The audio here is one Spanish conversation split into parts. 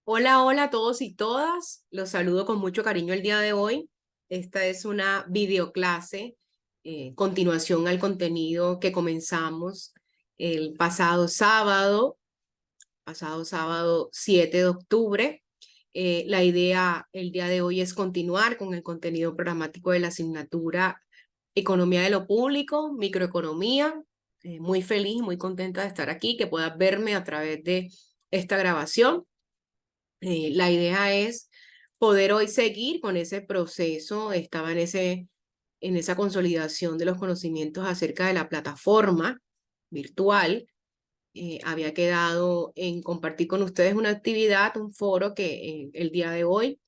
Hola, hola a todos y todas. Los saludo con mucho cariño el día de hoy. Esta es una videoclase, continuación al contenido que comenzamos el pasado sábado 7 de octubre. La idea el día de hoy es continuar con el contenido programático de la asignatura Economía de lo Público, Microeconomía. Muy feliz, muy contenta de estar aquí, que puedas verme a través de esta grabación. La idea es poder hoy seguir con ese proceso. Estaba en esa consolidación de los conocimientos acerca de la plataforma virtual. Había quedado en compartir con ustedes una actividad, un foro que el día de hoy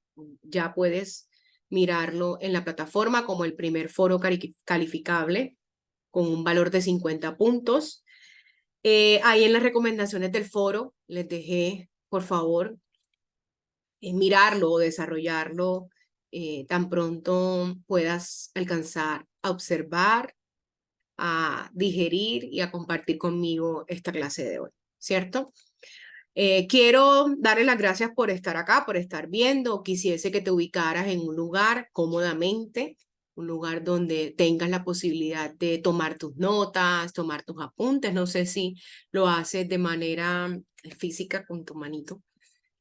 ya puedes mirarlo en la plataforma como el primer foro calificable con un valor de 50 puntos. Ahí en las recomendaciones del foro les dejé, por favor, mirarlo o desarrollarlo tan pronto puedas alcanzar a observar, a digerir y a compartir conmigo esta clase de hoy, ¿cierto? Quiero darle las gracias por estar acá, por estar viendo. Quisiese que te ubicaras en un lugar cómodamente, un lugar donde tengas la posibilidad de tomar tus notas, tomar tus apuntes. No sé si lo haces de manera física con tu manito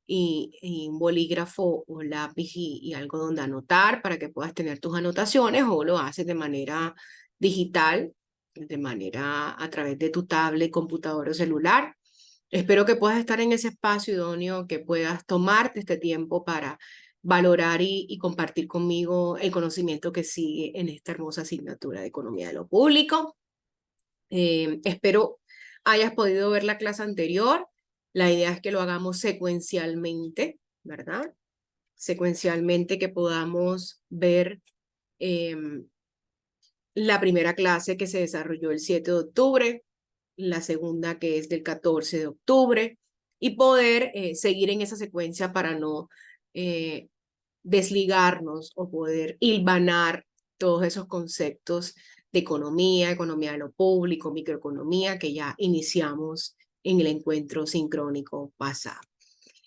y un bolígrafo o lápiz y algo donde anotar para que puedas tener tus anotaciones, o lo haces de manera digital, de manera a través de tu tablet, computador o celular. Espero que puedas estar en ese espacio idóneo, que puedas tomarte este tiempo para valorar y compartir conmigo el conocimiento que sigue en esta hermosa asignatura de Economía de lo Público. Espero hayas podido ver la clase anterior. La idea es que lo hagamos secuencialmente, ¿verdad? Secuencialmente, que podamos ver la primera clase que se desarrolló el 7 de octubre, la segunda que es del 14 de octubre, y poder seguir en esa secuencia para no eh, desligarnos o poder hilvanar todos esos conceptos de economía, economía de lo público, microeconomía que ya iniciamos en el encuentro sincrónico pasado.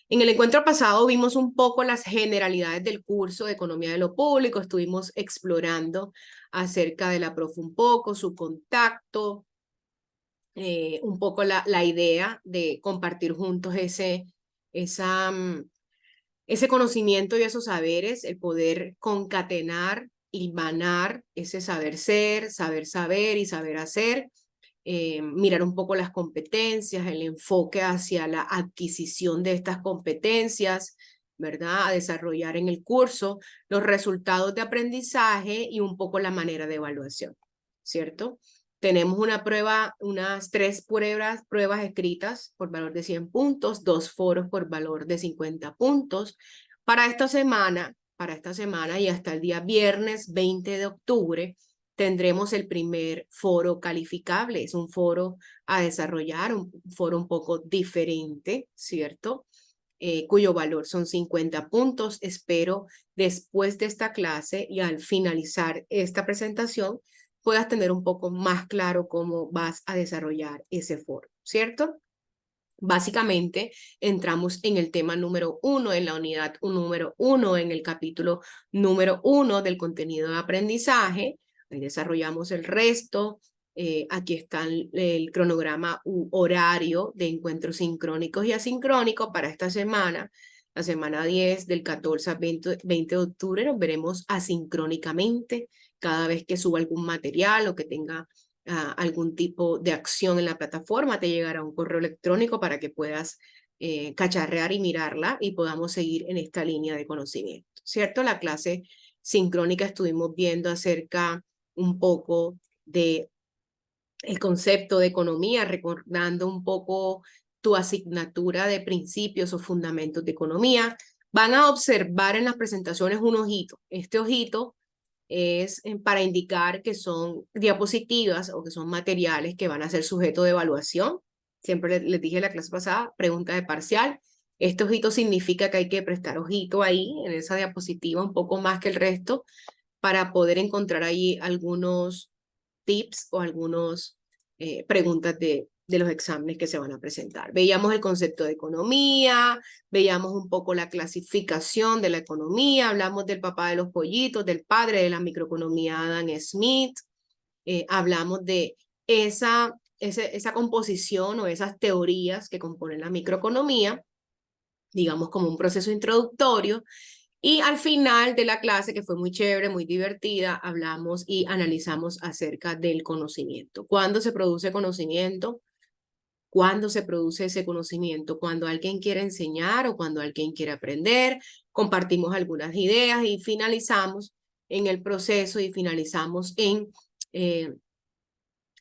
En el encuentro pasado vimos un poco las generalidades del curso de Economía de lo Público, estuvimos explorando acerca de la profe un poco, su contacto, un poco la idea de compartir juntos ese conocimiento y esos saberes, el poder concatenar, hilvanar ese saber ser, saber saber y saber hacer, mirar un poco las competencias, el enfoque hacia la adquisición de estas competencias, ¿verdad? A desarrollar en el curso, los resultados de aprendizaje y un poco la manera de evaluación, ¿cierto? Tenemos una prueba, unas 3 pruebas escritas por valor de 100 puntos, 2 foros por valor de 50 puntos. Para esta semana y hasta el día viernes 20 de octubre, tendremos el primer foro calificable. Es un foro a desarrollar, un foro un poco diferente, ¿cierto? Cuyo valor son 50 puntos. Espero después de esta clase y al finalizar esta presentación puedas tener un poco más claro cómo vas a desarrollar ese foro, ¿cierto? Básicamente, entramos en el tema número 1, en la unidad número 1, en el capítulo número 1 del contenido de aprendizaje. Ahí desarrollamos el resto. Aquí está el cronograma horario de encuentros sincrónicos y asincrónicos para esta semana. La semana 10, del 14 al 20 de octubre, nos veremos asincrónicamente cada vez que suba algún material o que tenga algún tipo de acción en la plataforma, te llegará un correo electrónico para que puedas cacharrear y mirarla y podamos seguir en esta línea de conocimiento, ¿cierto? La clase sincrónica estuvimos viendo acerca un poco de el concepto de economía, recordando un poco tu asignatura de principios o fundamentos de economía. Van a observar en las presentaciones un ojito. Este ojito es para indicar que son diapositivas o que son materiales que van a ser sujeto de evaluación. Siempre les dije en la clase pasada, pregunta de parcial. Este ojito significa que hay que prestar ojito ahí, en esa diapositiva, un poco más que el resto, para poder encontrar ahí algunos tips o algunas preguntas de los exámenes que se van a presentar. Veíamos el concepto de economía, veíamos un poco la clasificación de la economía, hablamos del papá de los pollitos, del padre de la microeconomía, Adam Smith, hablamos de esa composición o esas teorías que componen la microeconomía, digamos como un proceso introductorio, y al final de la clase, que fue muy chévere, muy divertida, hablamos y analizamos acerca del conocimiento. ¿Cuándo se produce conocimiento? ¿Cuándo se produce ese conocimiento? Cuando alguien quiere enseñar o cuando alguien quiere aprender. Compartimos algunas ideas y finalizamos en el proceso y finalizamos en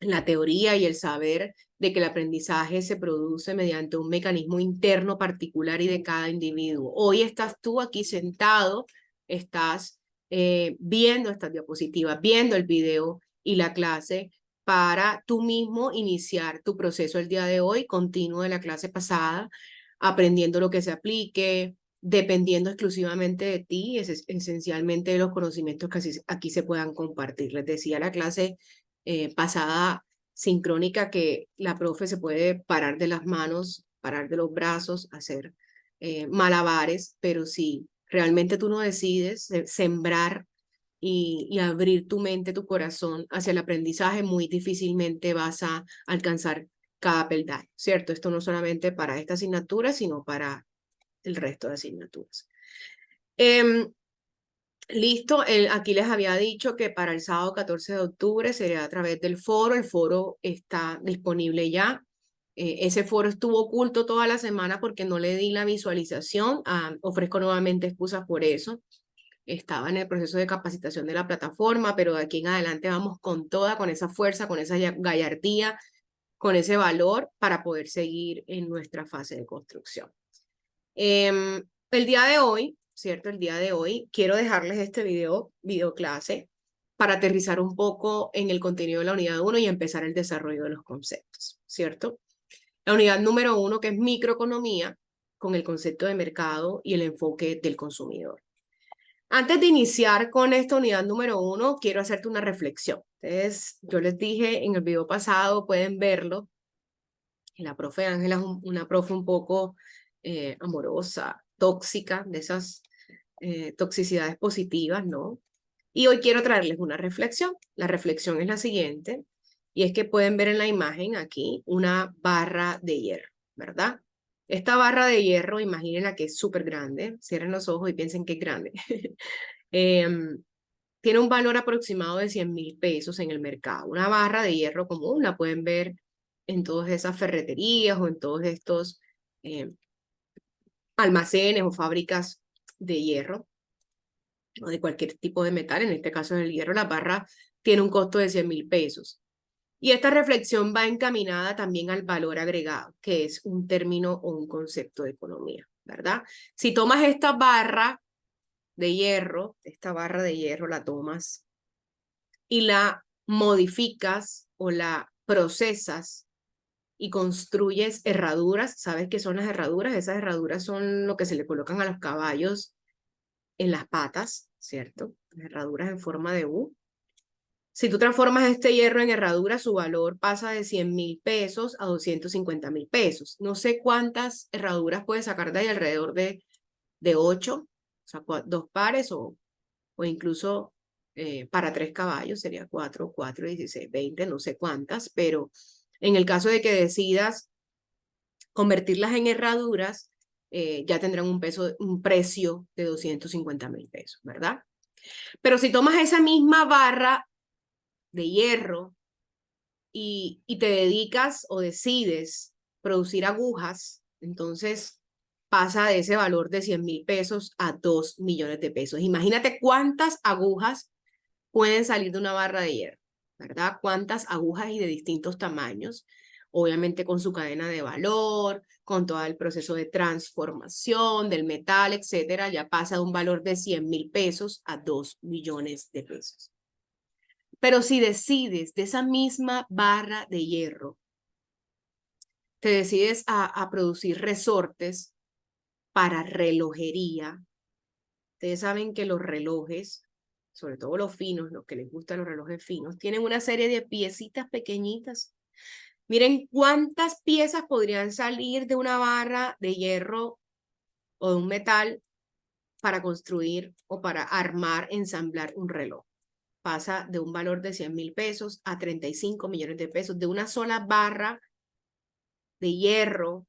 la teoría y el saber de que el aprendizaje se produce mediante un mecanismo interno particular y de cada individuo. Hoy estás tú aquí sentado, estás viendo estas diapositivas, viendo el video y la clase para tú mismo iniciar tu proceso el día de hoy, continuo de la clase pasada, aprendiendo lo que se aplique, dependiendo exclusivamente de ti, esencialmente de los conocimientos que aquí se puedan compartir. Les decía la clase pasada sincrónica que la profe se puede parar de las manos, parar de los brazos, hacer malabares, pero si realmente tú no decides sembrar y abrir tu mente, tu corazón hacia el aprendizaje, muy difícilmente vas a alcanzar cada peldaño, ¿cierto? Esto no solamente para esta asignatura, sino para el resto de asignaturas. Listo, aquí les había dicho que para el sábado 14 de octubre sería a través del foro. El foro está disponible ya. Ese foro estuvo oculto toda la semana porque no le di la visualización. Ofrezco nuevamente excusas por eso. Estaba en el proceso de capacitación de la plataforma, pero de aquí en adelante vamos con toda, con esa fuerza, con esa gallardía, con ese valor para poder seguir en nuestra fase de construcción. El día de hoy, ¿cierto? El día de hoy quiero dejarles este video clase para aterrizar un poco en el contenido de la unidad 1 y empezar el desarrollo de los conceptos, ¿cierto? La unidad número 1, que es microeconomía, con el concepto de mercado y el enfoque del consumidor. Antes de iniciar con esta unidad número 1, quiero hacerte una reflexión. Entonces, yo les dije en el video pasado, pueden verlo, la profe Ángela es una profe un poco amorosa, tóxica, de esas toxicidades positivas, ¿no? Y hoy quiero traerles una reflexión. La reflexión es la siguiente, y es que pueden ver en la imagen aquí una barra de hierro, ¿verdad? Esta barra de hierro, imagínenla que es súper grande, cierren los ojos y piensen que es grande. Tiene un valor aproximado de 100.000 pesos en el mercado. Una barra de hierro común la pueden ver en todas esas ferreterías o en todos estos almacenes o fábricas de hierro o de cualquier tipo de metal, en este caso es el hierro. La barra tiene un costo de 100.000 pesos. Y esta reflexión va encaminada también al valor agregado, que es un término o un concepto de economía, ¿verdad? Si tomas esta barra de hierro, la tomas y la modificas o la procesas y construyes herraduras. ¿Sabes qué son las herraduras? Esas herraduras son lo que se le colocan a los caballos en las patas, ¿cierto? Herraduras en forma de U. Si tú transformas este hierro en herradura, su valor pasa de 100.000 pesos a 250.000 pesos. No sé cuántas herraduras puedes sacar de ahí, alrededor de 8, o sea, 2 pares o incluso para 3 caballos, sería 4, 16, 20, no sé cuántas, pero en el caso de que decidas convertirlas en herraduras, ya tendrán un precio de 250.000 pesos, ¿verdad? Pero si tomas esa misma barra de hierro y te dedicas o decides producir agujas, entonces pasa de ese valor de 100.000 pesos a 2 millones de pesos. Imagínate cuántas agujas pueden salir de una barra de hierro, ¿verdad? Cuántas agujas y de distintos tamaños, obviamente con su cadena de valor, con todo el proceso de transformación del metal, etcétera, ya pasa de un valor de 100.000 pesos a 2 millones de pesos. Pero si decides de esa misma barra de hierro, te decides a producir resortes para relojería. Ustedes saben que los relojes, sobre todo los finos, los que les gustan los relojes finos, tienen una serie de piecitas pequeñitas Miren cuántas piezas podrían salir de una barra de hierro o de un metal para construir o para armar, ensamblar un reloj. Pasa de un valor de 100.000 pesos a 35 millones de pesos de una sola barra de hierro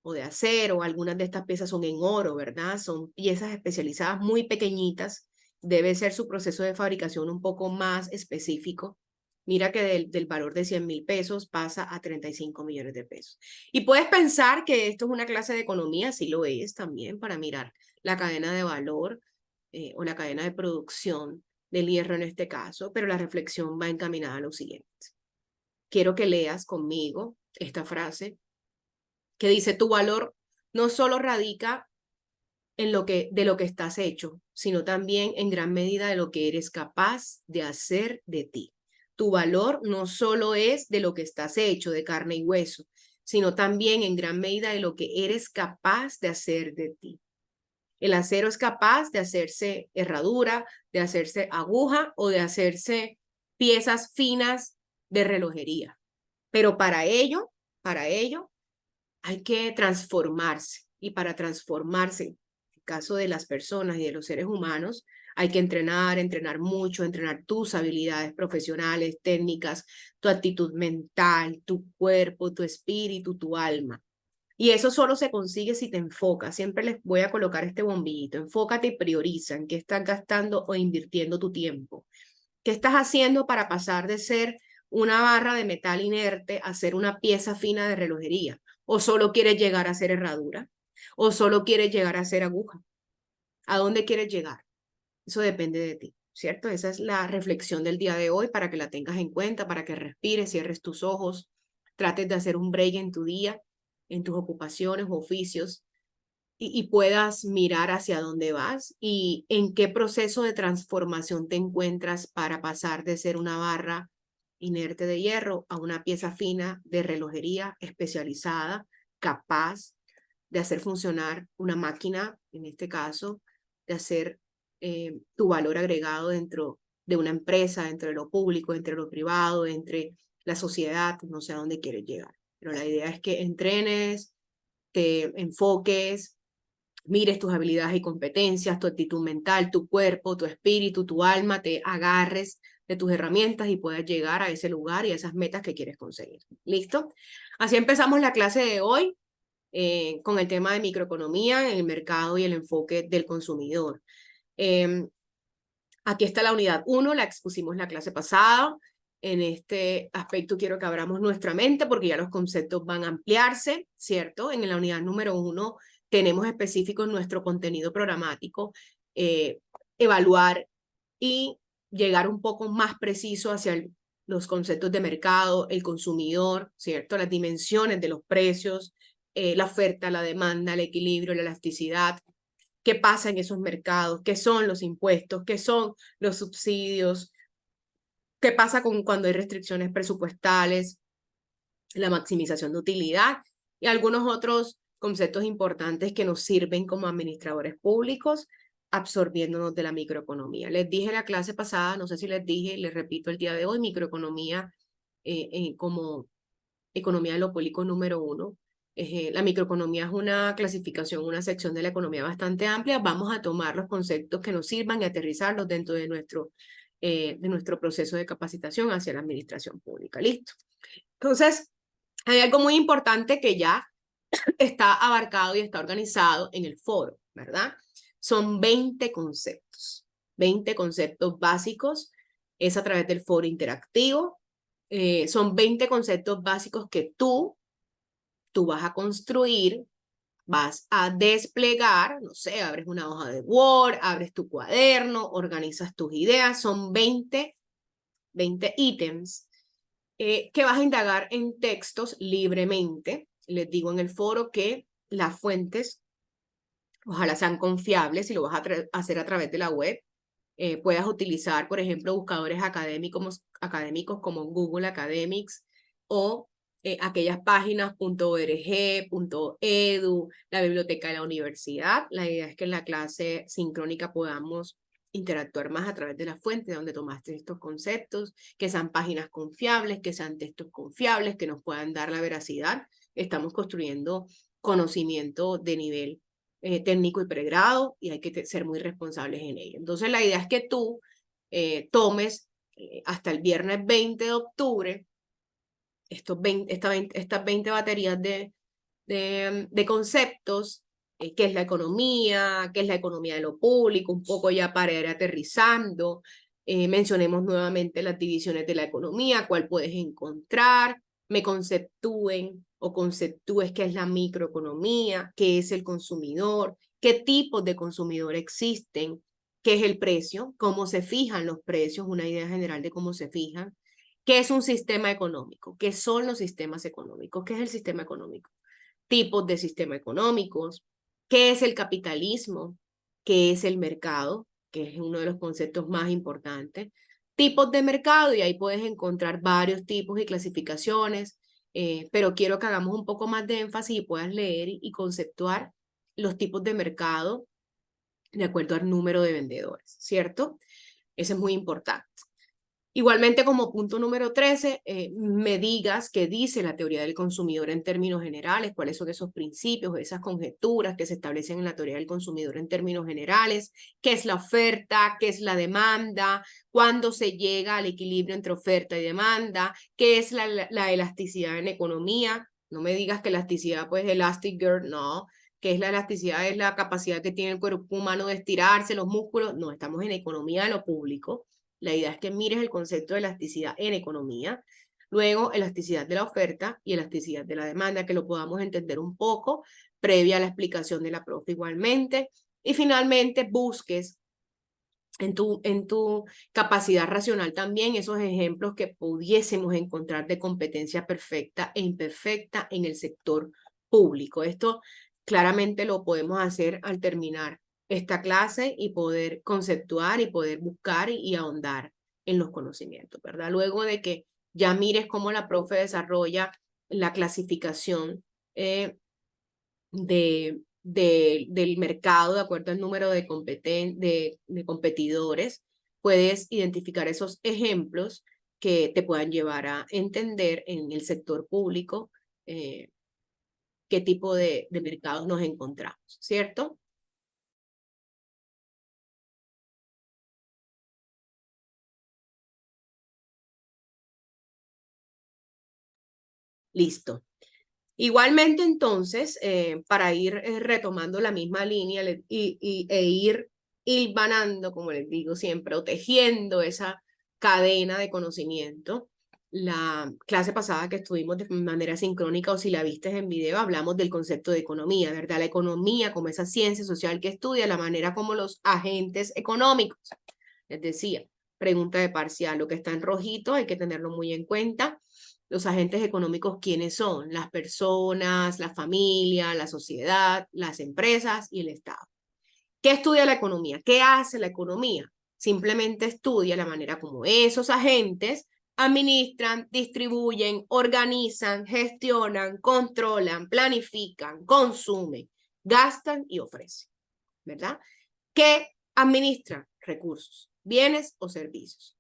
o de acero. Algunas de estas piezas son en oro, ¿verdad? Son piezas especializadas muy pequeñitas. Debe ser su proceso de fabricación un poco más específico. Mira que del valor de 100.000 pesos pasa a 35 millones de pesos. Y puedes pensar que esto es una clase de economía, sí lo es también, para mirar la cadena de valor o la cadena de producción del hierro en este caso, pero la reflexión va encaminada a lo siguiente. Quiero que leas conmigo esta frase que dice: tu valor no solo radica en de lo que estás hecho, sino también en gran medida de lo que eres capaz de hacer de ti. Tu valor no solo es de lo que estás hecho, de carne y hueso, sino también en gran medida de lo que eres capaz de hacer de ti. El acero es capaz de hacerse herradura, de hacerse aguja o de hacerse piezas finas de relojería. Pero para ello hay que transformarse. Y para transformarse, en el caso de las personas y de los seres humanos, hay que entrenar mucho, entrenar tus habilidades profesionales, técnicas, tu actitud mental, tu cuerpo, tu espíritu, tu alma. Y eso solo se consigue si te enfocas. Siempre les voy a colocar este bombillito. Enfócate y prioriza en qué estás gastando o invirtiendo tu tiempo. ¿Qué estás haciendo para pasar de ser una barra de metal inerte a ser una pieza fina de relojería? ¿O solo quieres llegar a ser herradura? ¿O solo quieres llegar a ser aguja? ¿A dónde quieres llegar? Eso depende de ti, ¿cierto? Esa es la reflexión del día de hoy para que la tengas en cuenta, para que respires, cierres tus ojos, trates de hacer un break en tu día, en tus ocupaciones o oficios y puedas mirar hacia dónde vas y en qué proceso de transformación te encuentras para pasar de ser una barra inerte de hierro a una pieza fina de relojería especializada, capaz de hacer funcionar una máquina, en este caso, de hacer tu valor agregado dentro de una empresa, dentro de lo público, entre lo privado, entre la sociedad, no sé a dónde quieres llegar. Pero la idea es que entrenes, te enfoques, mires tus habilidades y competencias, tu actitud mental, tu cuerpo, tu espíritu, tu alma, te agarres de tus herramientas y puedas llegar a ese lugar y a esas metas que quieres conseguir. ¿Listo? Así empezamos la clase de hoy con el tema de microeconomía en el mercado y el enfoque del consumidor. Aquí está la unidad 1, la expusimos la clase pasada. En este aspecto quiero que abramos nuestra mente porque ya los conceptos van a ampliarse, ¿cierto? En la unidad número 1 tenemos específico nuestro contenido programático, evaluar y llegar un poco más preciso hacia los conceptos de mercado, el consumidor, ¿cierto? Las dimensiones de los precios, la oferta, la demanda, el equilibrio, la elasticidad, qué pasa en esos mercados, qué son los impuestos, qué son los subsidios, qué pasa cuando hay restricciones presupuestales, la maximización de utilidad y algunos otros conceptos importantes que nos sirven como administradores públicos absorbiéndonos de la microeconomía. Les dije la clase pasada, no sé si les dije, les repito el día de hoy, microeconomía como economía de lo público número 1. La microeconomía es una clasificación, una sección de la economía bastante amplia. Vamos a tomar los conceptos que nos sirvan y aterrizarlos dentro de nuestro proceso de capacitación hacia la administración pública. ¿Listo? Entonces, hay algo muy importante que ya está abarcado y está organizado en el foro, ¿verdad? Son 20 conceptos, 20 conceptos básicos. Es a través del foro interactivo. Son 20 conceptos básicos que tú vas a construir, vas a desplegar, no sé, abres una hoja de Word, abres tu cuaderno, organizas tus ideas, son 20 ítems que vas a indagar en textos libremente. Les digo en el foro que las fuentes, ojalá sean confiables, si lo vas a hacer a través de la web, puedas utilizar, por ejemplo, buscadores académicos como Google Academics o aquellas páginas .org, .edu, la biblioteca de la universidad. La idea es que en la clase sincrónica podamos interactuar más a través de la fuente de donde tomaste estos conceptos, que sean páginas confiables, que sean textos confiables, que nos puedan dar la veracidad. Estamos construyendo conocimiento de nivel técnico y pregrado y hay que ser muy responsables en ello. Entonces la idea es que tú tomes hasta el viernes 20 de octubre estas 20 baterías de conceptos, qué es la economía, qué es la economía de lo público, un poco ya para ir aterrizando. Mencionemos nuevamente las divisiones de la economía, cuál puedes encontrar, me conceptúen o conceptúes qué es la microeconomía, qué es el consumidor, qué tipos de consumidor existen, qué es el precio, cómo se fijan los precios, una idea general de cómo se fijan, qué es un sistema económico, qué son los sistemas económicos, qué es el sistema económico, tipos de sistemas económicos, qué es el capitalismo, qué es el mercado, que es uno de los conceptos más importantes, tipos de mercado, y ahí puedes encontrar varios tipos y clasificaciones, pero quiero que hagamos un poco más de énfasis y puedas leer y conceptuar los tipos de mercado de acuerdo al número de vendedores, ¿cierto? Eso es muy importante. Igualmente, como punto número 13, me digas qué dice la teoría del consumidor en términos generales, cuáles son esos principios, esas conjeturas que se establecen en la teoría del consumidor en términos generales, qué es la oferta, qué es la demanda, cuándo se llega al equilibrio entre oferta y demanda, qué es la elasticidad en economía. No me digas que elasticidad, pues elastic girl, no. ¿Qué es la elasticidad? Es la capacidad que tiene el cuerpo humano de estirarse, los músculos. No, estamos en economía de lo público. La idea es que mires el concepto de elasticidad en economía, luego elasticidad de la oferta y elasticidad de la demanda, que lo podamos entender un poco, previa a la explicación de la profe igualmente, y finalmente busques en tu capacidad racional también esos ejemplos que pudiésemos encontrar de competencia perfecta e imperfecta en el sector público. Esto claramente lo podemos hacer al terminar esta clase y poder conceptuar y poder buscar y ahondar en los conocimientos, ¿verdad? Luego de que ya mires cómo la profe desarrolla la clasificación del mercado de acuerdo al número de competidores, puedes identificar esos ejemplos que te puedan llevar a entender en el sector público qué tipo de mercados nos encontramos, ¿cierto? Listo. Igualmente, entonces, para ir retomando la misma línea e ir hilvanando, como les digo siempre, o tejiendo esa cadena de conocimiento, la clase pasada que estuvimos de manera sincrónica o si la viste en video, hablamos del concepto de economía, ¿verdad? La economía como esa ciencia social que estudia la manera como los agentes económicos, les decía, pregunta de parcial, lo que está en rojito hay que tenerlo muy en cuenta. Los agentes económicos, ¿quiénes son? Las personas, la familia, la sociedad, las empresas y el Estado. ¿Qué estudia la economía? ¿Qué hace la economía? Simplemente estudia la manera como esos agentes administran, distribuyen, organizan, gestionan, controlan, planifican, consumen, gastan y ofrecen, ¿verdad? ¿Qué administran? Recursos, bienes o servicios.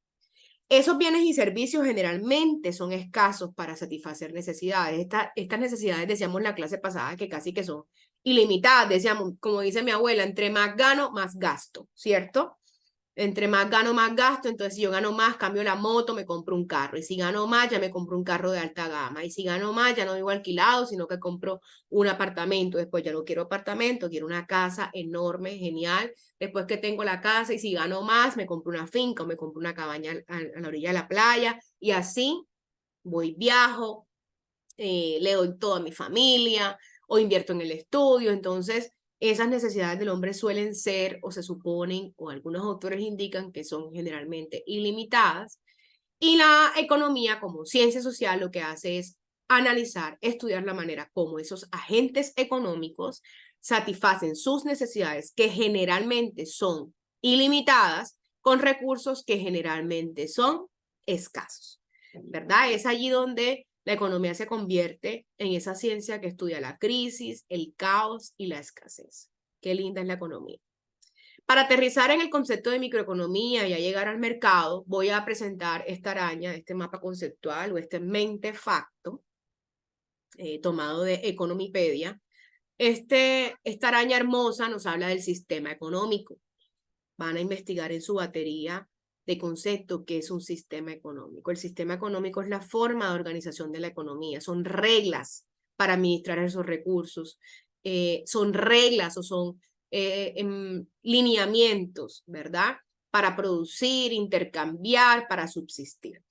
Esos bienes y servicios generalmente son escasos para satisfacer necesidades. Estas necesidades, decíamos en la clase pasada, que casi que son ilimitadas. Decíamos, como dice mi abuela, entre más gano, más gasto, ¿cierto? Entre más gano, más gasto. Entonces, si yo gano más, cambio la moto, me compro un carro. Y si gano más, ya me compro un carro de alta gama. Y si gano más, ya no vivo alquilado, sino que compro un apartamento. Después ya no quiero apartamento, quiero una casa enorme, genial. Después que tengo la casa y si gano más, me compro una finca o me compro una cabaña a la orilla de la playa. Y así voy, viajo, le doy todo a mi familia o invierto en el estudio. Entonces, esas necesidades del hombre suelen ser o se suponen, o algunos autores indican que son generalmente ilimitadas. Y la economía como ciencia social lo que hace es analizar, estudiar la manera como esos agentes económicos satisfacen sus necesidades que generalmente son ilimitadas con recursos que generalmente son escasos, ¿verdad? Es allí donde la economía se convierte en esa ciencia que estudia la crisis, el caos y la escasez. Qué linda es la economía. Para aterrizar en el concepto de microeconomía y a llegar al mercado, voy a presentar esta araña, este mapa conceptual o este mentefacto, tomado de Economipedia. Esta araña hermosa nos habla del sistema económico. Van a investigar en su batería de concepto qué es un sistema económico. El sistema económico es la forma de organización de la economía, son reglas para administrar esos recursos, son reglas o son lineamientos, ¿verdad? Para producir, intercambiar, para subsistir.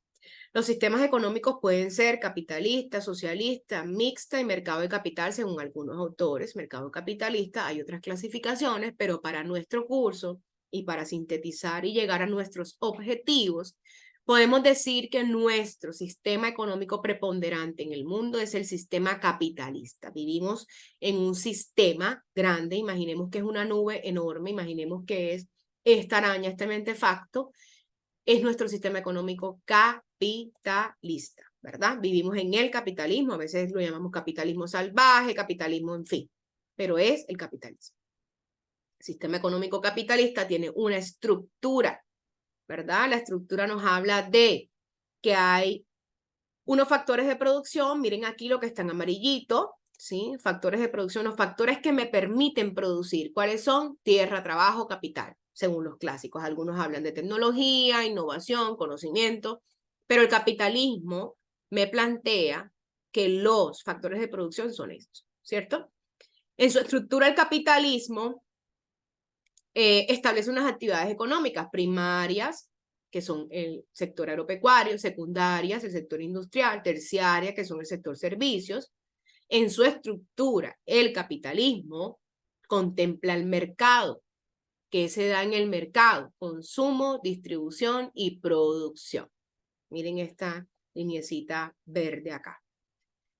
Los sistemas económicos pueden ser capitalista, socialista, mixta y mercado de capital según algunos autores. Mercado capitalista, hay otras clasificaciones, pero para nuestro curso y para sintetizar y llegar a nuestros objetivos, podemos decir que nuestro sistema económico preponderante en el mundo es el sistema capitalista. Vivimos en un sistema grande, imaginemos que es una nube enorme, imaginemos que es esta araña, este mentefacto, es nuestro sistema económico capitalista, ¿verdad? Vivimos en el capitalismo, a veces lo llamamos capitalismo salvaje, capitalismo, en fin, pero es el capitalismo. El sistema económico capitalista tiene una estructura, ¿verdad? La estructura nos habla de que hay unos factores de producción, miren aquí lo que está en amarillito, ¿sí? Factores de producción, los factores que me permiten producir. ¿Cuáles son? Tierra, trabajo, capital, según los clásicos. Algunos hablan de tecnología, innovación, conocimiento, pero el capitalismo me plantea que los factores de producción son estos, ¿cierto? En su estructura el capitalismo establece unas actividades económicas primarias, que son el sector agropecuario, secundarias, el sector industrial, terciaria, que son el sector servicios. En su estructura, el capitalismo contempla el mercado. ¿Qué se da en el mercado? Consumo, distribución y producción. Miren esta lineecita verde acá.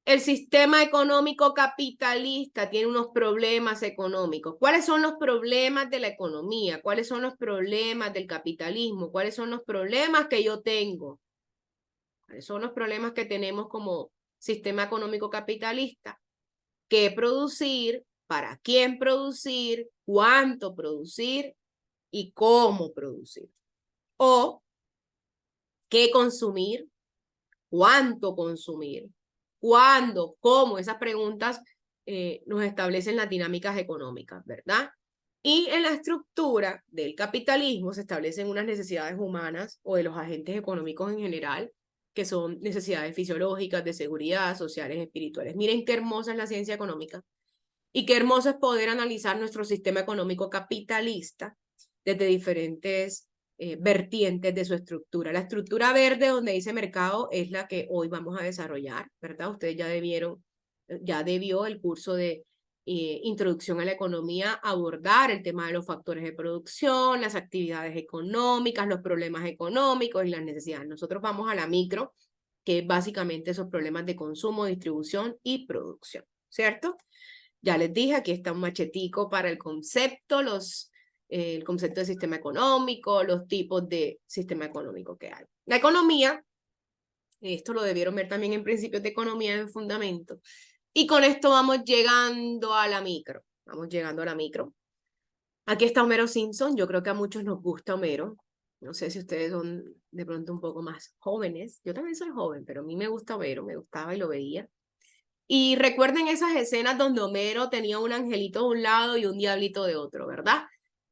El sistema económico capitalista tiene unos problemas económicos. ¿Cuáles son los problemas de la economía? ¿Cuáles son los problemas del capitalismo? ¿Cuáles son los problemas que yo tengo? ¿Cuáles son los problemas que tenemos como sistema económico capitalista? ¿Qué producir? ¿Para quién producir? ¿Cuánto producir? ¿Y cómo producir? O ¿qué consumir? ¿Cuánto consumir? ¿Cuándo? ¿Cómo? Esas preguntas nos establecen las dinámicas económicas, ¿verdad? Y en la estructura del capitalismo se establecen unas necesidades humanas o de los agentes económicos en general, que son necesidades fisiológicas, de seguridad, sociales, espirituales. Miren qué hermosa es la ciencia económica y qué hermoso es poder analizar nuestro sistema económico capitalista desde diferentes vertientes de su estructura. La estructura verde donde dice mercado es la que hoy vamos a desarrollar, ¿verdad? Ustedes ya debió el curso de introducción a la economía abordar el tema de los factores de producción, las actividades económicas, los problemas económicos y las necesidades. Nosotros vamos a la micro, que es básicamente esos problemas de consumo, distribución y producción, ¿cierto? Ya les dije, aquí está un machetico para el concepto, el concepto de sistema económico, los tipos de sistema económico que hay. La economía, esto lo debieron ver también en principios de economía en fundamento. Y con esto vamos llegando a la micro. Vamos llegando a la micro. Aquí está Homero Simpson. Yo creo que a muchos nos gusta Homero. No sé si ustedes son de pronto un poco más jóvenes. Yo también soy joven, pero a mí me gusta Homero, me gustaba y lo veía. Y recuerden esas escenas donde Homero tenía un angelito de un lado y un diablito de otro, ¿verdad?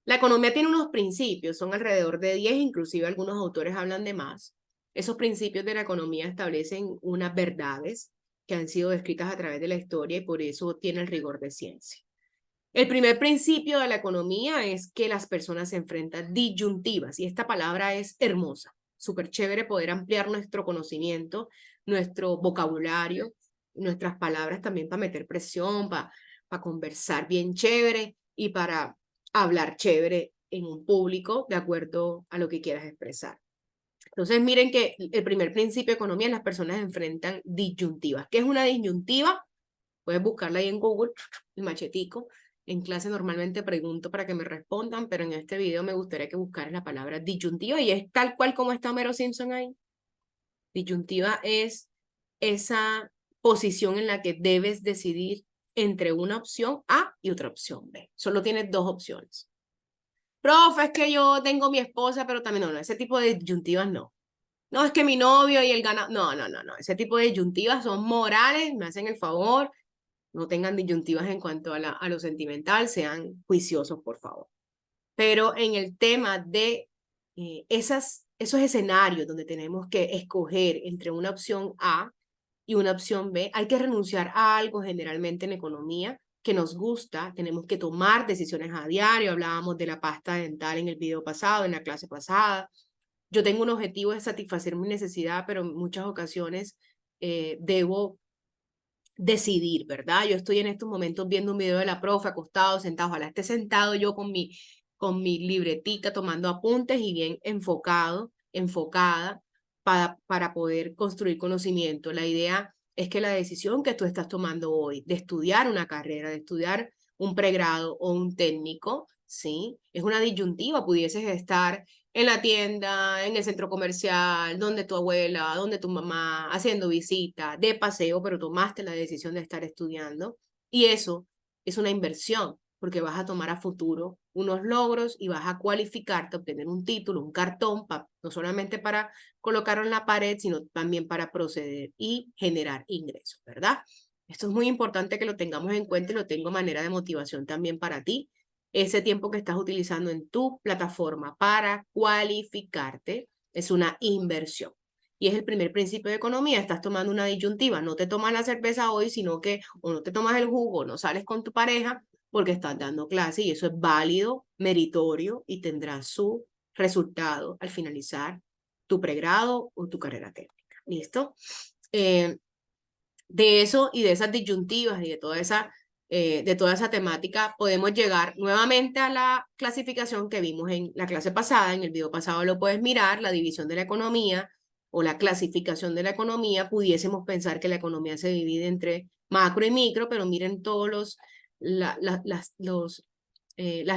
La economía tiene unos principios, son alrededor de 10, inclusive algunos autores hablan de más. Esos principios de la economía establecen unas verdades que han sido descritas a través de la historia y por eso tiene el rigor de ciencia. El primer principio de la economía es que las personas se enfrentan disyuntivas y esta palabra es hermosa, súper chévere poder ampliar nuestro conocimiento, nuestro vocabulario, nuestras palabras también para meter presión, para conversar bien chévere y para hablar chévere en un público de acuerdo a lo que quieras expresar. Entonces miren que el primer principio de economía es las personas enfrentan disyuntivas. ¿Qué es una disyuntiva? Puedes buscarla ahí en Google, el machetico. En clase normalmente pregunto para que me respondan, pero en este video me gustaría que buscaras la palabra disyuntiva y es tal cual como está Homero Simpson ahí. Disyuntiva es esa posición en la que debes decidir entre una opción A y otra opción B. Solo tienes dos opciones. Profe, es que yo tengo mi esposa, pero también no, ese tipo de disyuntivas no. No, es que mi novio y el ganado, no, ese tipo de disyuntivas son morales, me hacen el favor, no tengan disyuntivas en cuanto a lo sentimental, sean juiciosos, por favor. Pero en el tema de esos escenarios donde tenemos que escoger entre una opción A y una opción B, hay que renunciar a algo generalmente en economía que nos gusta, tenemos que tomar decisiones a diario, hablábamos de la pasta dental en el video pasado, en la clase pasada. Yo tengo un objetivo de satisfacer mi necesidad, pero en muchas ocasiones debo decidir, ¿verdad? Yo estoy en estos momentos viendo un video de la profe acostado, sentado, ojalá esté sentado yo con mi libretica tomando apuntes y bien enfocado, enfocada para poder construir conocimiento. La idea es que la decisión que tú estás tomando hoy de estudiar una carrera, de estudiar un pregrado o un técnico, ¿sí? Es una disyuntiva, pudieses estar en la tienda, en el centro comercial, donde tu abuela, donde tu mamá, haciendo visita, de paseo, pero tomaste la decisión de estar estudiando. Y eso es una inversión, porque vas a tomar a futuro unos logros y vas a cualificarte, obtener un título, un cartón, no solamente para colocarlo en la pared, sino también para proceder y generar ingresos, ¿verdad? Esto es muy importante que lo tengamos en cuenta y lo tengo manera de motivación también para ti ese tiempo que estás utilizando en tu plataforma para cualificarte es una inversión. Y es el primer principio de economía. Estás tomando una disyuntiva. No te tomas la cerveza hoy, sino que o no te tomas el jugo, no sales con tu pareja porque estás dando clase y eso es válido, meritorio y tendrá su resultado al finalizar tu pregrado o tu carrera técnica. ¿Listo? De eso y de esas disyuntivas y de toda esa temática, podemos llegar nuevamente a la clasificación que vimos en la clase pasada. En el video pasado lo puedes mirar, la división de la economía o la clasificación de la economía. Pudiésemos pensar que la economía se divide entre macro y micro, pero miren todos las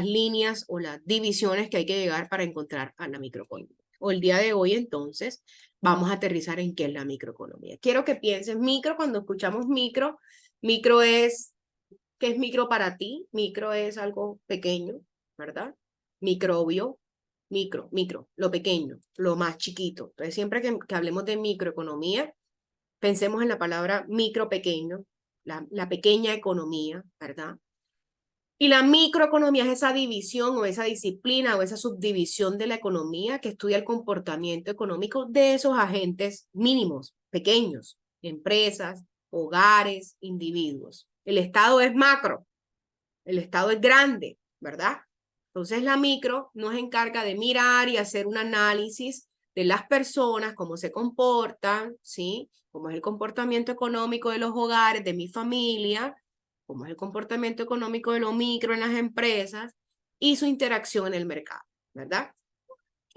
líneas o las divisiones que hay que llegar para encontrar a la microeconomía. O el día de hoy, entonces, vamos a aterrizar en qué es la microeconomía. Quiero que pienses micro, cuando escuchamos micro, micro es, ¿qué es micro para ti? Micro es algo pequeño, ¿verdad? Microbio, micro, lo pequeño, lo más chiquito. Entonces, siempre que hablemos de microeconomía, pensemos en la palabra micro pequeño, la pequeña economía, ¿verdad? Y la microeconomía es esa división o esa disciplina o esa subdivisión de la economía que estudia el comportamiento económico de esos agentes mínimos, pequeños, empresas, hogares, individuos. El Estado es macro, el Estado es grande, ¿verdad? Entonces la micro nos encarga de mirar y hacer un análisis de las personas, cómo se comportan, ¿sí? Cómo es el comportamiento económico de los hogares, de mi familia, cómo es el comportamiento económico de lo micro en las empresas y su interacción en el mercado, ¿verdad?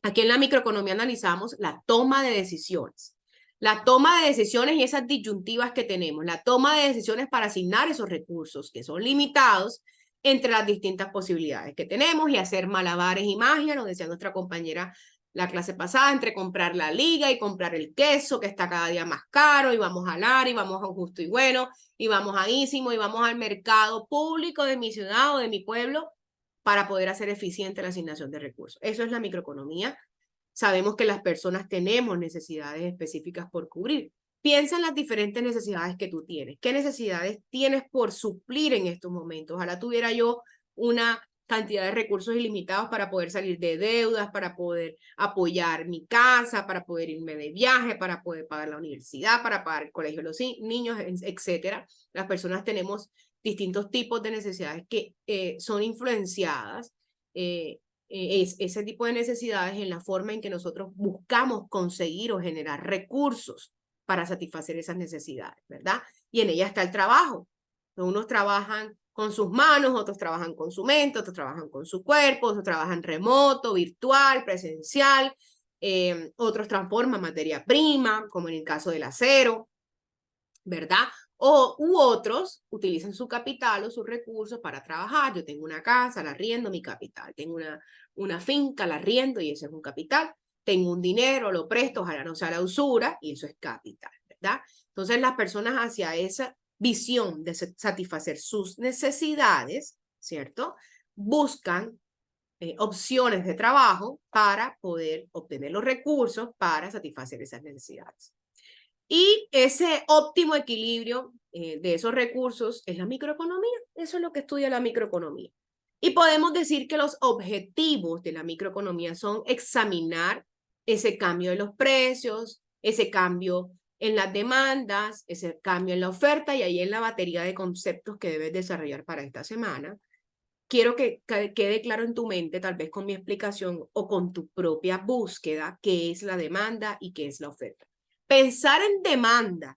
Aquí en la microeconomía analizamos la toma de decisiones. La toma de decisiones y esas disyuntivas que tenemos, la toma de decisiones para asignar esos recursos que son limitados entre las distintas posibilidades que tenemos y hacer malabares y magia, nos decía nuestra compañera la clase pasada, entre comprar la liga y comprar el queso que está cada día más caro y vamos a Lar y vamos a Justo y Bueno y vamos a Ísimo y vamos al mercado público de mi ciudad o de mi pueblo para poder hacer eficiente la asignación de recursos. Eso es la microeconomía. Sabemos que las personas tenemos necesidades específicas por cubrir. Piensa en las diferentes necesidades que tú tienes. ¿Qué necesidades tienes por suplir en estos momentos? Ojalá tuviera yo una cantidad de recursos ilimitados para poder salir de deudas, para poder apoyar mi casa, para poder irme de viaje, para poder pagar la universidad, para pagar el colegio de los niños, etcétera. Las personas tenemos distintos tipos de necesidades que son influenciadas ese tipo de necesidades en la forma en que nosotros buscamos conseguir o generar recursos para satisfacer esas necesidades, ¿verdad? Y en ella está el trabajo. Unos trabajan con sus manos, otros trabajan con su mente, otros trabajan con su cuerpo, otros trabajan remoto, virtual, presencial, otros transforman materia prima, como en el caso del acero, ¿verdad? U otros utilizan su capital o sus recursos para trabajar. Yo tengo una casa, la arriendo, mi capital. Tengo una finca, la arriendo y eso es un capital. Tengo un dinero, lo presto, ojalá no sea la usura y eso es capital, ¿verdad? Entonces las personas hacia esa visión de satisfacer sus necesidades, ¿cierto? Buscan opciones de trabajo para poder obtener los recursos para satisfacer esas necesidades. Y ese óptimo equilibrio de esos recursos es la microeconomía. Eso es lo que estudia la microeconomía. Y podemos decir que los objetivos de la microeconomía son examinar ese cambio de los precios, ese cambio en las demandas, ese cambio en la oferta, y ahí en la batería de conceptos que debes desarrollar para esta semana. Quiero que quede claro en tu mente, tal vez con mi explicación o con tu propia búsqueda, qué es la demanda y qué es la oferta. Pensar en demanda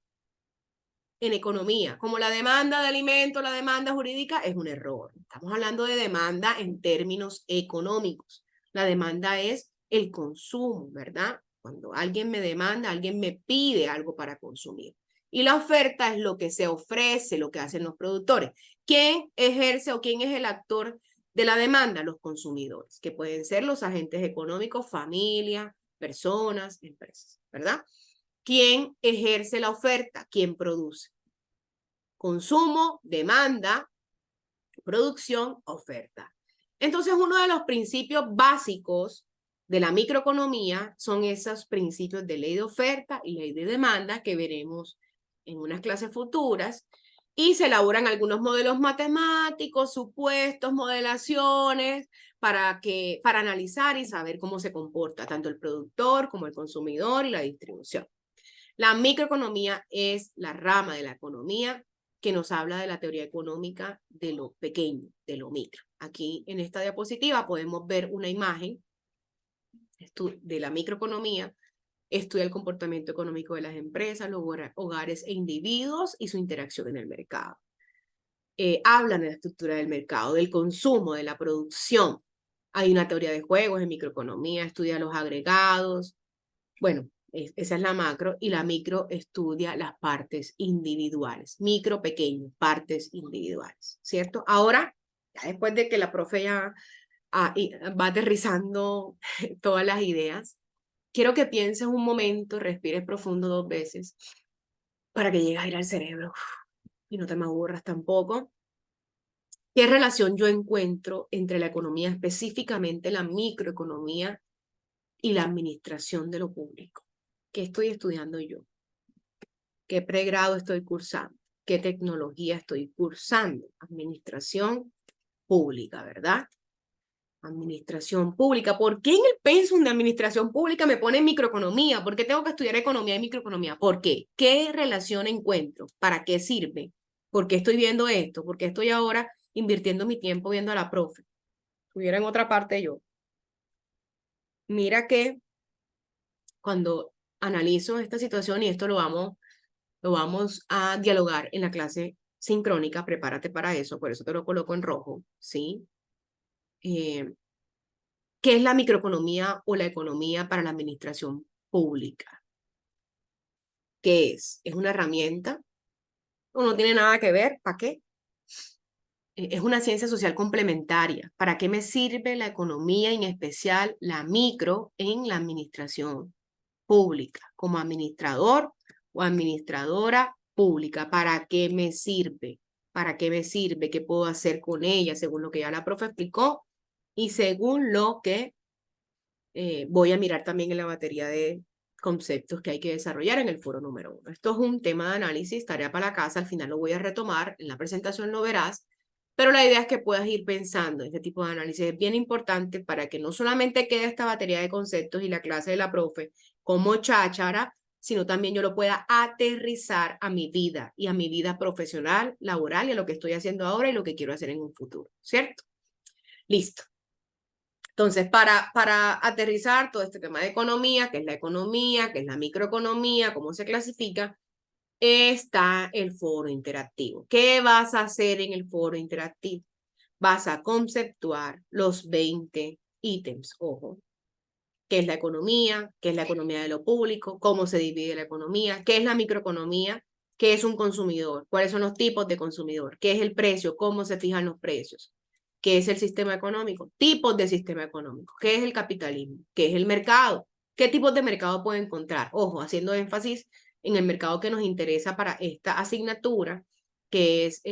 en economía, como la demanda de alimentos, la demanda jurídica, es un error. Estamos hablando de demanda en términos económicos. La demanda es el consumo, ¿verdad? Cuando alguien me demanda, alguien me pide algo para consumir. Y la oferta es lo que se ofrece, lo que hacen los productores. ¿Quién ejerce o quién es el actor de la demanda? Los consumidores, que pueden ser los agentes económicos, familia, personas, empresas, ¿verdad? ¿Quién ejerce la oferta? ¿Quién produce? Consumo, demanda, producción, oferta. Entonces, uno de los principios básicos de la microeconomía son esos principios de ley de oferta y ley de demanda que veremos en unas clases futuras, y se elaboran algunos modelos matemáticos, supuestos, modelaciones, para analizar y saber cómo se comporta tanto el productor como el consumidor y la distribución. La microeconomía es la rama de la economía que nos habla de la teoría económica de lo pequeño, de lo micro. Aquí en esta diapositiva podemos ver una imagen de la microeconomía. Estudia el comportamiento económico de las empresas, los hogares e individuos y su interacción en el mercado. Hablan de la estructura del mercado, del consumo, de la producción. Hay una teoría de juegos en microeconomía, estudia los agregados. Bueno, esa es la macro, y la micro estudia las partes individuales. Micro, pequeño, partes individuales, ¿cierto? Ahora, ya después de que la profe ya va aterrizando todas las ideas, quiero que pienses un momento, respires profundo 2 veces para que llegue a ir al cerebro y no te me aburras tampoco. ¿Qué relación yo encuentro entre la economía, específicamente la microeconomía, y la administración de lo público? ¿Qué estoy estudiando yo? ¿Qué pregrado estoy cursando? ¿Qué tecnología estoy cursando? Administración pública, ¿verdad? Administración pública. ¿Por qué en el pensum de administración pública me pone microeconomía? ¿Por qué tengo que estudiar economía y microeconomía? ¿Por qué? ¿Qué relación encuentro? ¿Para qué sirve? ¿Por qué estoy viendo esto? ¿Por qué estoy ahora invirtiendo mi tiempo viendo a la profe? Estuviera en otra parte yo. Mira que cuando analizo esta situación, y esto lo vamos a dialogar en la clase sincrónica, prepárate para eso, por eso te lo coloco en rojo, ¿sí? ¿Qué es la microeconomía o la economía para la administración pública? ¿Qué es? ¿Es una herramienta? ¿O no tiene nada que ver? ¿Para qué? Es una ciencia social complementaria. ¿Para qué me sirve la economía, en especial la micro, en la administración pública? Como administrador o administradora pública, ¿para qué me sirve? ¿Para qué me sirve? ¿Qué puedo hacer con ella? Según lo que ya la profe explicó y según lo que voy a mirar también en la batería de conceptos que hay que desarrollar en el foro número 1. Esto es un tema de análisis, tarea para la casa, al final lo voy a retomar, en la presentación lo verás, pero la idea es que puedas ir pensando. Este tipo de análisis es bien importante para que no solamente quede esta batería de conceptos y la clase de la profe como cháchara, sino también yo lo pueda aterrizar a mi vida y a mi vida profesional, laboral, y a lo que estoy haciendo ahora y lo que quiero hacer en un futuro, ¿cierto? Listo. Entonces, para aterrizar todo este tema de economía, qué es la microeconomía, cómo se clasifica, está el foro interactivo. ¿Qué vas a hacer en el foro interactivo? Vas a conceptuar los 20 ítems, ojo. ¿Qué es la economía? ¿Qué es la economía de lo público? ¿Cómo se divide la economía? ¿Qué es la microeconomía? ¿Qué es un consumidor? ¿Cuáles son los tipos de consumidor? ¿Qué es el precio? ¿Cómo se fijan los precios? ¿Qué es el sistema económico? Tipos de sistema económico. ¿Qué es el capitalismo? ¿Qué es el mercado? ¿Qué tipos de mercado puedo encontrar? Ojo, haciendo énfasis en el mercado que nos interesa para esta asignatura, que es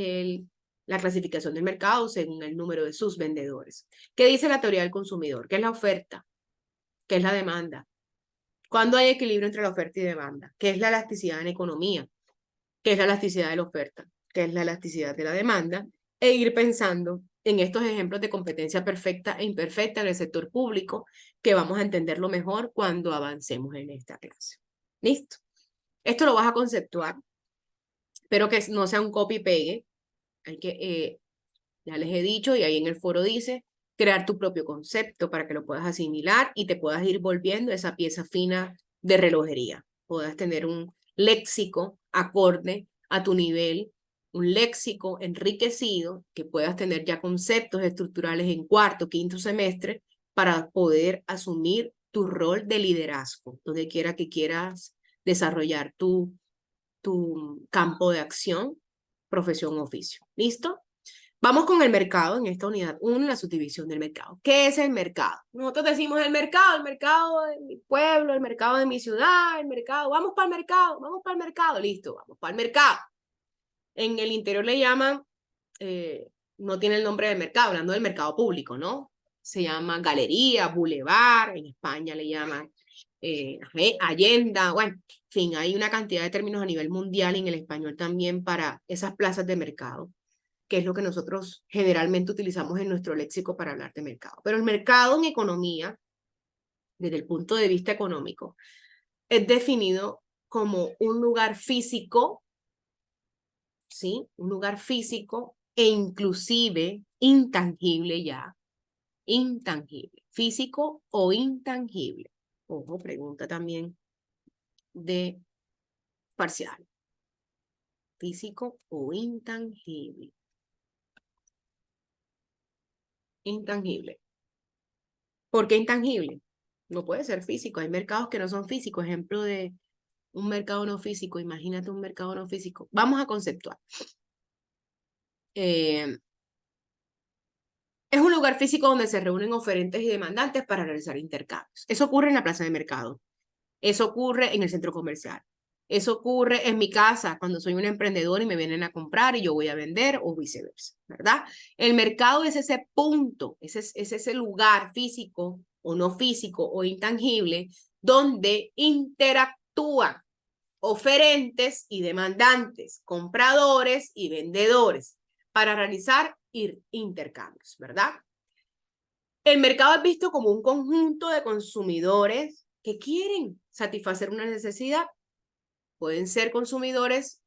la clasificación del mercado según el número de sus vendedores. ¿Qué dice la teoría del consumidor? ¿Qué es la oferta? ¿Qué es la demanda? ¿Cuándo hay equilibrio entre la oferta y demanda? ¿Qué es la elasticidad en economía? ¿Qué es la elasticidad de la oferta? ¿Qué es la elasticidad de la demanda? E ir pensando en estos ejemplos de competencia perfecta e imperfecta en el sector público, que vamos a entenderlo mejor cuando avancemos en esta clase. ¿Listo? Esto lo vas a conceptuar. Espero que no sea un copy-pegue. Hay que, ya les he dicho, y ahí en el foro dice, crear tu propio concepto para que lo puedas asimilar y te puedas ir volviendo esa pieza fina de relojería. Puedas tener un léxico acorde a tu nivel, un léxico enriquecido, que puedas tener ya conceptos estructurales en cuarto, quinto semestre, para poder asumir tu rol de liderazgo, donde quiera que quieras desarrollar tu campo de acción, profesión o oficio. ¿Listo? Vamos con el mercado en esta unidad 1, la subdivisión del mercado. ¿Qué es el mercado? Nosotros decimos el mercado de mi pueblo, el mercado de mi ciudad, el mercado, vamos para el mercado, listo, vamos para el mercado. En el interior le llaman, no tiene el nombre del mercado, hablando del mercado público, ¿no? Se llama galería, bulevar, en España le llaman Allenda, bueno, en fin, hay una cantidad de términos a nivel mundial y en el español también para esas plazas de mercado, que es lo que nosotros generalmente utilizamos en nuestro léxico para hablar de mercado. Pero el mercado en economía, desde el punto de vista económico, es definido como un lugar físico, ¿sí? Un lugar físico e inclusive intangible ya, intangible, físico o intangible. Ojo, pregunta también de parcial. Físico o intangible. Intangible. ¿Por qué intangible? No puede ser físico. Hay mercados que no son físicos. Ejemplo de un mercado no físico. Imagínate un mercado no físico. Vamos a conceptuar. Es un lugar físico donde se reúnen oferentes y demandantes para realizar intercambios. Eso ocurre en la plaza de mercado. Eso ocurre en el centro comercial. Eso ocurre en mi casa cuando soy un emprendedor y me vienen a comprar y yo voy a vender o viceversa, ¿verdad? El mercado es ese punto, es ese lugar físico o no físico o intangible donde interactúan oferentes y demandantes, compradores y vendedores para realizar intercambios, ¿verdad? El mercado es visto como un conjunto de consumidores que quieren satisfacer una necesidad. Pueden ser consumidores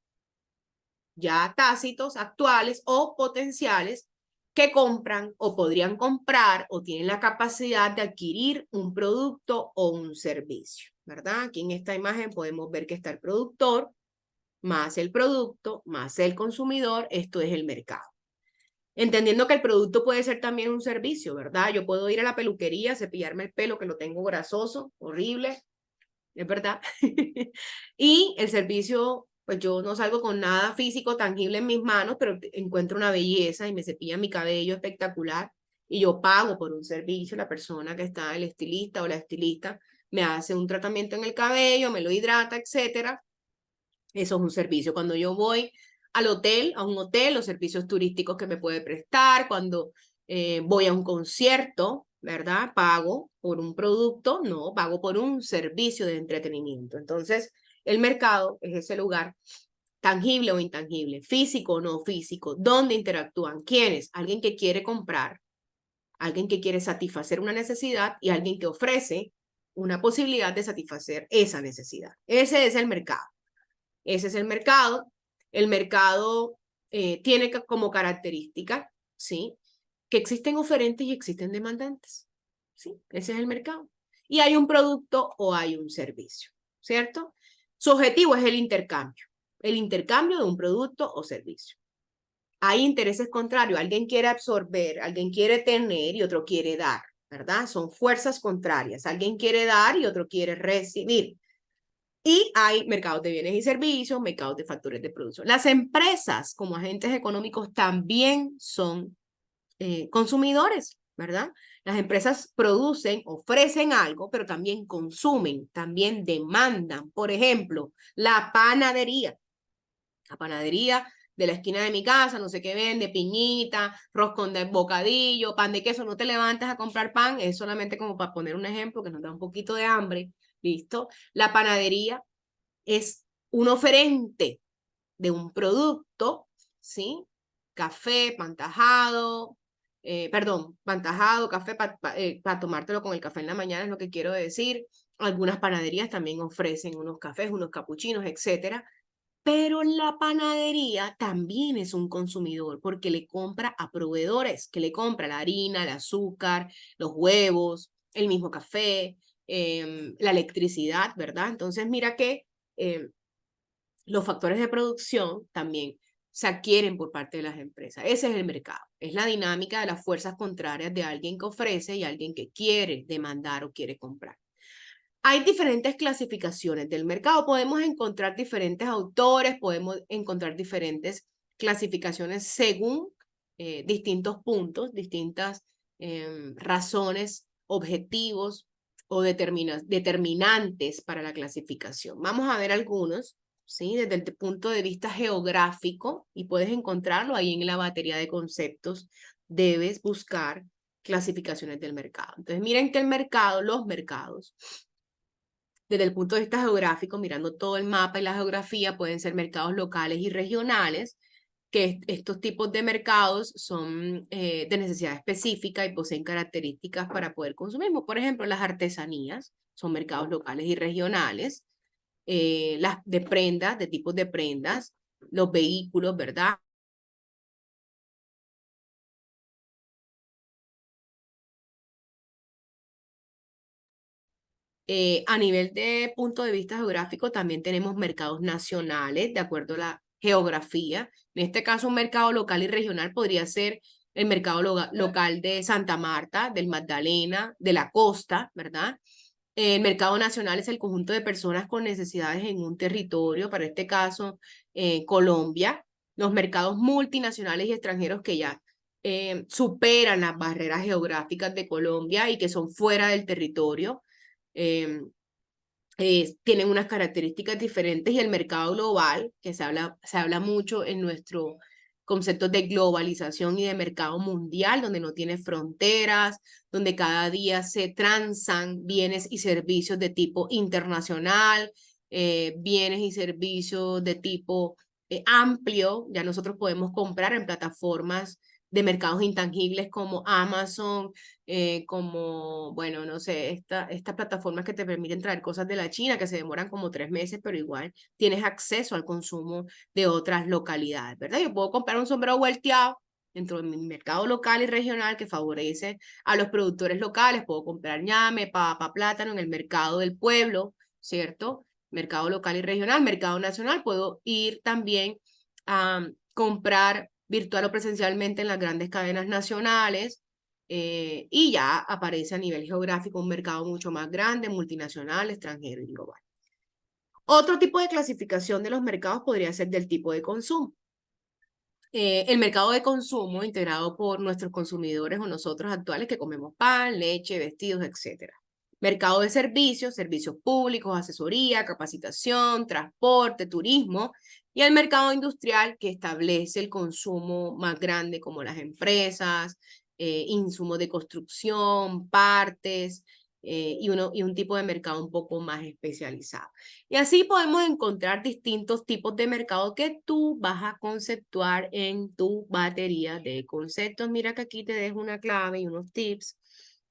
ya tácitos, actuales o potenciales, que compran o podrían comprar o tienen la capacidad de adquirir un producto o un servicio, ¿verdad? Aquí en esta imagen podemos ver que está el productor, más el producto, más el consumidor. Esto es el mercado. Entendiendo que el producto puede ser también un servicio, ¿verdad? Yo puedo ir a la peluquería, cepillarme el pelo, que lo tengo grasoso, horrible, es verdad. Y el servicio, pues yo no salgo con nada físico, tangible en mis manos, pero encuentro una belleza y me cepilla mi cabello espectacular y yo pago por un servicio. La persona que está, el estilista o la estilista, me hace un tratamiento en el cabello, me lo hidrata, etcétera. Eso es un servicio. Cuando yo voy al hotel, a un hotel, los servicios turísticos que me puede prestar, cuando voy a un concierto, ¿verdad? Pago por un producto, no, pago por un servicio de entretenimiento. Entonces, el mercado es ese lugar tangible o intangible, físico o no físico, donde interactúan quiénes, alguien que quiere comprar, alguien que quiere satisfacer una necesidad y alguien que ofrece una posibilidad de satisfacer esa necesidad. Ese es el mercado. Ese es el mercado. El mercado tiene como característica, ¿sí?, que existen oferentes y existen demandantes, ¿sí? Ese es el mercado. Y hay un producto o hay un servicio, ¿cierto? Su objetivo es el intercambio de un producto o servicio. Hay intereses contrarios. Alguien quiere absorber, alguien quiere tener y otro quiere dar, ¿verdad? Son fuerzas contrarias. Alguien quiere dar y otro quiere recibir. Y hay mercados de bienes y servicios, mercados de factores de producción. Las empresas como agentes económicos también son consumidores, ¿verdad? Las empresas producen, ofrecen algo, pero también consumen, también demandan. Por ejemplo, la panadería. La panadería de la esquina de mi casa, no sé qué vende, piñita, roscón de bocadillo, pan de queso, no te levantes a comprar pan, es solamente como para poner un ejemplo que nos da un poquito de hambre, ¿listo? La panadería es un oferente de un producto, ¿sí? Café, pan tajado, perdón, pan tajado, café para tomártelo con el café en la mañana es lo que quiero decir. Algunas panaderías también ofrecen unos cafés, unos capuchinos, etcétera. Pero la panadería también es un consumidor porque le compra a proveedores, que le compra la harina, el azúcar, los huevos, el mismo café, la electricidad, ¿verdad? Entonces, mira que los factores de producción también se adquieren por parte de las empresas. Ese es el mercado. Es la dinámica de las fuerzas contrarias de alguien que ofrece y alguien que quiere demandar o quiere comprar. Hay diferentes clasificaciones del mercado. Podemos encontrar diferentes autores, podemos encontrar diferentes clasificaciones según distintos puntos, distintas razones, objetivos o determinantes para la clasificación. Vamos a ver algunos, ¿sí? Desde el punto de vista geográfico, y puedes encontrarlo ahí en la batería de conceptos, debes buscar clasificaciones del mercado. Entonces, miren que el mercado, los mercados, desde el punto de vista geográfico, mirando todo el mapa y la geografía, pueden ser mercados locales y regionales, que estos tipos de mercados son de necesidad específica y poseen características para poder consumirlo. Por ejemplo, las artesanías son mercados locales y regionales, las de prendas, de tipos de prendas, los vehículos, ¿verdad? A nivel de punto de vista geográfico, también tenemos mercados nacionales, de acuerdo a la geografía. En este caso, un mercado local y regional podría ser el mercado local de Santa Marta, del Magdalena, de la costa, ¿verdad? El mercado nacional es el conjunto de personas con necesidades en un territorio, para este caso, Colombia. Los mercados multinacionales y extranjeros que ya superan las barreras geográficas de Colombia y que son fuera del territorio eh, tienen unas características diferentes y el mercado global, que se habla mucho en nuestro concepto de globalización y de mercado mundial, donde no tiene fronteras, donde cada día se transan bienes y servicios de tipo internacional, bienes y servicios de tipo amplio. Ya nosotros podemos comprar en plataformas de mercados intangibles como Amazon, como, bueno, no sé, estas plataformas que te permiten traer cosas de la China que se demoran como 3 meses, pero igual tienes acceso al consumo de otras localidades, ¿verdad? Yo puedo comprar un sombrero volteado dentro de mi mercado local y regional que favorece a los productores locales, puedo comprar ñame, papa, plátano en el mercado del pueblo, ¿cierto? Mercado local y regional, mercado nacional, puedo ir también a comprar virtual o presencialmente en las grandes cadenas nacionales, y ya aparece a nivel geográfico un mercado mucho más grande, multinacional, extranjero y global. Otro tipo de clasificación de los mercados podría ser del tipo de consumo. El mercado de consumo integrado por nuestros consumidores o nosotros actuales que comemos pan, leche, vestidos, etc. Mercado de servicios, servicios públicos, asesoría, capacitación, transporte, turismo. Y el mercado industrial que establece el consumo más grande como las empresas, insumos de construcción, partes, y un tipo de mercado un poco más especializado. Y así podemos encontrar distintos tipos de mercado que tú vas a conceptuar en tu batería de conceptos. Mira que aquí te dejo una clave y unos tips.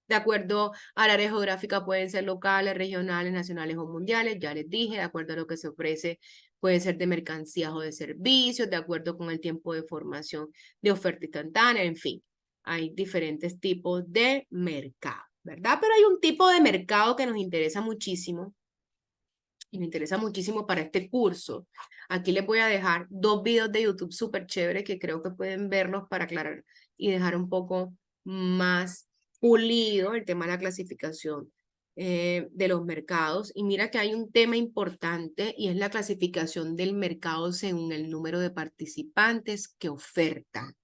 De acuerdo al área geográfica pueden ser locales, regionales, nacionales o mundiales. Ya les dije, de acuerdo a lo que se ofrece, puede ser de mercancías o de servicios, de acuerdo con el tiempo de formación de oferta instantánea, en fin. Hay diferentes tipos de mercado, ¿verdad? Pero hay un tipo de mercado que nos interesa muchísimo y me interesa muchísimo para este curso. Aquí les voy a dejar 2 videos de YouTube súper chéveres que creo que pueden verlos para aclarar y dejar un poco más pulido el tema de la clasificación de los mercados. Y mira que hay un tema importante y es la clasificación del mercado según el número de participantes que ofertan,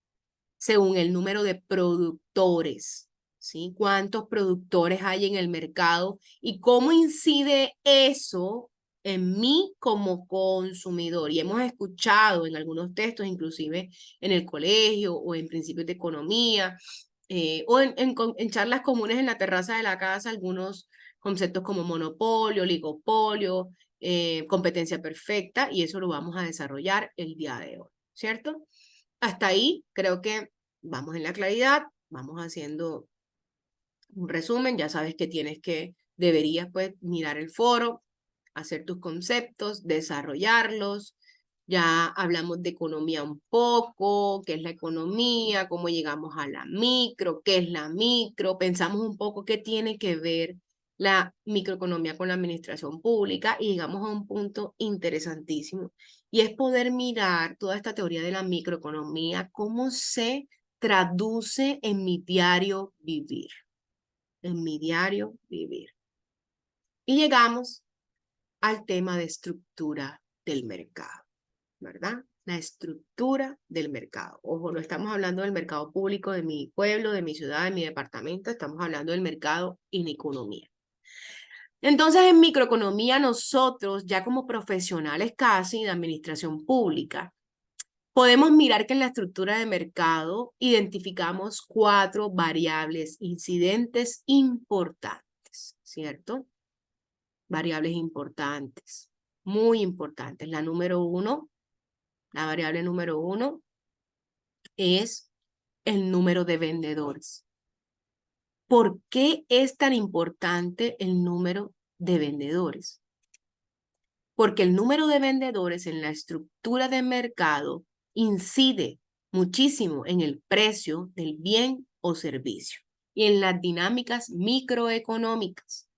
según el número de productores, ¿sí? ¿Cuántos productores hay en el mercado y cómo incide eso en mí como consumidor. Y hemos escuchado en algunos textos, inclusive en el colegio o en principios de economía, o en charlas comunes en la terraza de la casa, algunos conceptos como monopolio, oligopolio, competencia perfecta, y eso lo vamos a desarrollar el día de hoy, ¿cierto? Hasta ahí creo que vamos en la claridad, vamos haciendo un resumen, ya sabes que deberías pues mirar el foro, hacer tus conceptos, desarrollarlos. Ya hablamos de economía un poco, qué es la economía, cómo llegamos a la micro, qué es la micro, pensamos un poco qué tiene que ver la microeconomía con la administración pública y llegamos a un punto interesantísimo y es poder mirar toda esta teoría de la microeconomía, cómo se traduce en mi diario vivir, en mi diario vivir. Y llegamos al tema de estructura del mercado, ¿verdad? La estructura del mercado. Ojo, no estamos hablando del mercado público de mi pueblo, de mi ciudad, de mi departamento, estamos hablando del mercado en economía. Entonces, en microeconomía, nosotros, ya como profesionales casi de administración pública, podemos mirar que en la estructura de mercado identificamos 4 variables incidentes importantes, ¿cierto? Variables importantes, muy importantes. La variable número 1 es el número de vendedores. ¿Por qué es tan importante el número de vendedores? Porque el número de vendedores en la estructura de mercado incide muchísimo en el precio del bien o servicio y en las dinámicas microeconómicas.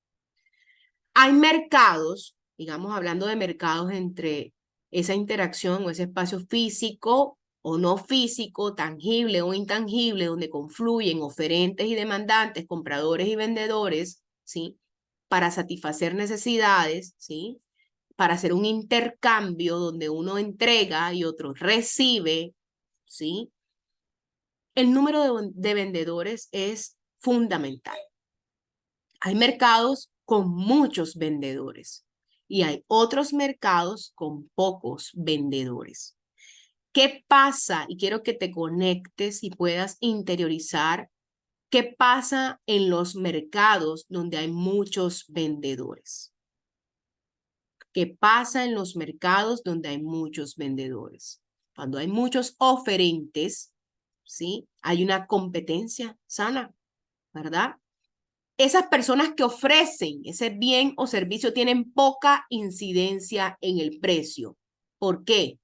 Hay mercados, digamos, hablando de mercados entre esa interacción o ese espacio físico o no físico, tangible o intangible, donde confluyen oferentes y demandantes, compradores y vendedores, ¿sí? Para satisfacer necesidades, ¿sí? Para hacer un intercambio donde uno entrega y otro recibe, ¿sí? El número de vendedores es fundamental. Hay mercados con muchos vendedores y hay otros mercados con pocos vendedores. ¿Qué pasa? Y quiero que te conectes y puedas interiorizar qué pasa en los mercados donde hay muchos vendedores. ¿Qué pasa en los mercados donde hay muchos vendedores? Cuando hay muchos oferentes, ¿sí? Hay una competencia sana, ¿verdad? Esas personas que ofrecen ese bien o servicio tienen poca incidencia en el precio. ¿Por qué?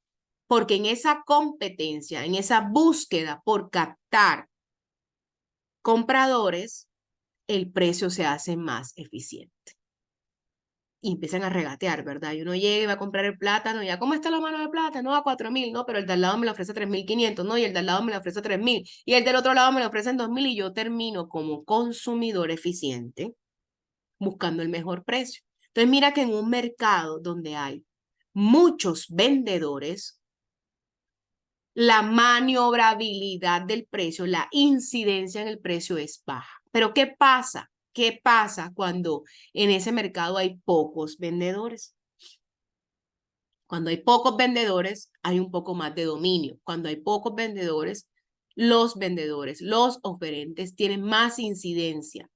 Porque en esa competencia, en esa búsqueda por captar compradores, el precio se hace más eficiente. Y empiezan a regatear, ¿verdad? Y uno llega y va a comprar el plátano, ya, ¿cómo está la mano de plátano? No, a 4.000, no, pero el de al lado me lo ofrece 3.500, no, y el de al lado me lo ofrece 3.000, y el del otro lado me lo ofrecen 2.000, y yo termino como consumidor eficiente buscando el mejor precio. Entonces, mira que en un mercado donde hay muchos vendedores, la maniobrabilidad del precio, la incidencia en el precio es baja. Pero ¿qué pasa? ¿Qué pasa cuando en ese mercado hay pocos vendedores? Cuando hay pocos vendedores, hay un poco más de dominio. Cuando hay pocos vendedores, los oferentes tienen más incidencia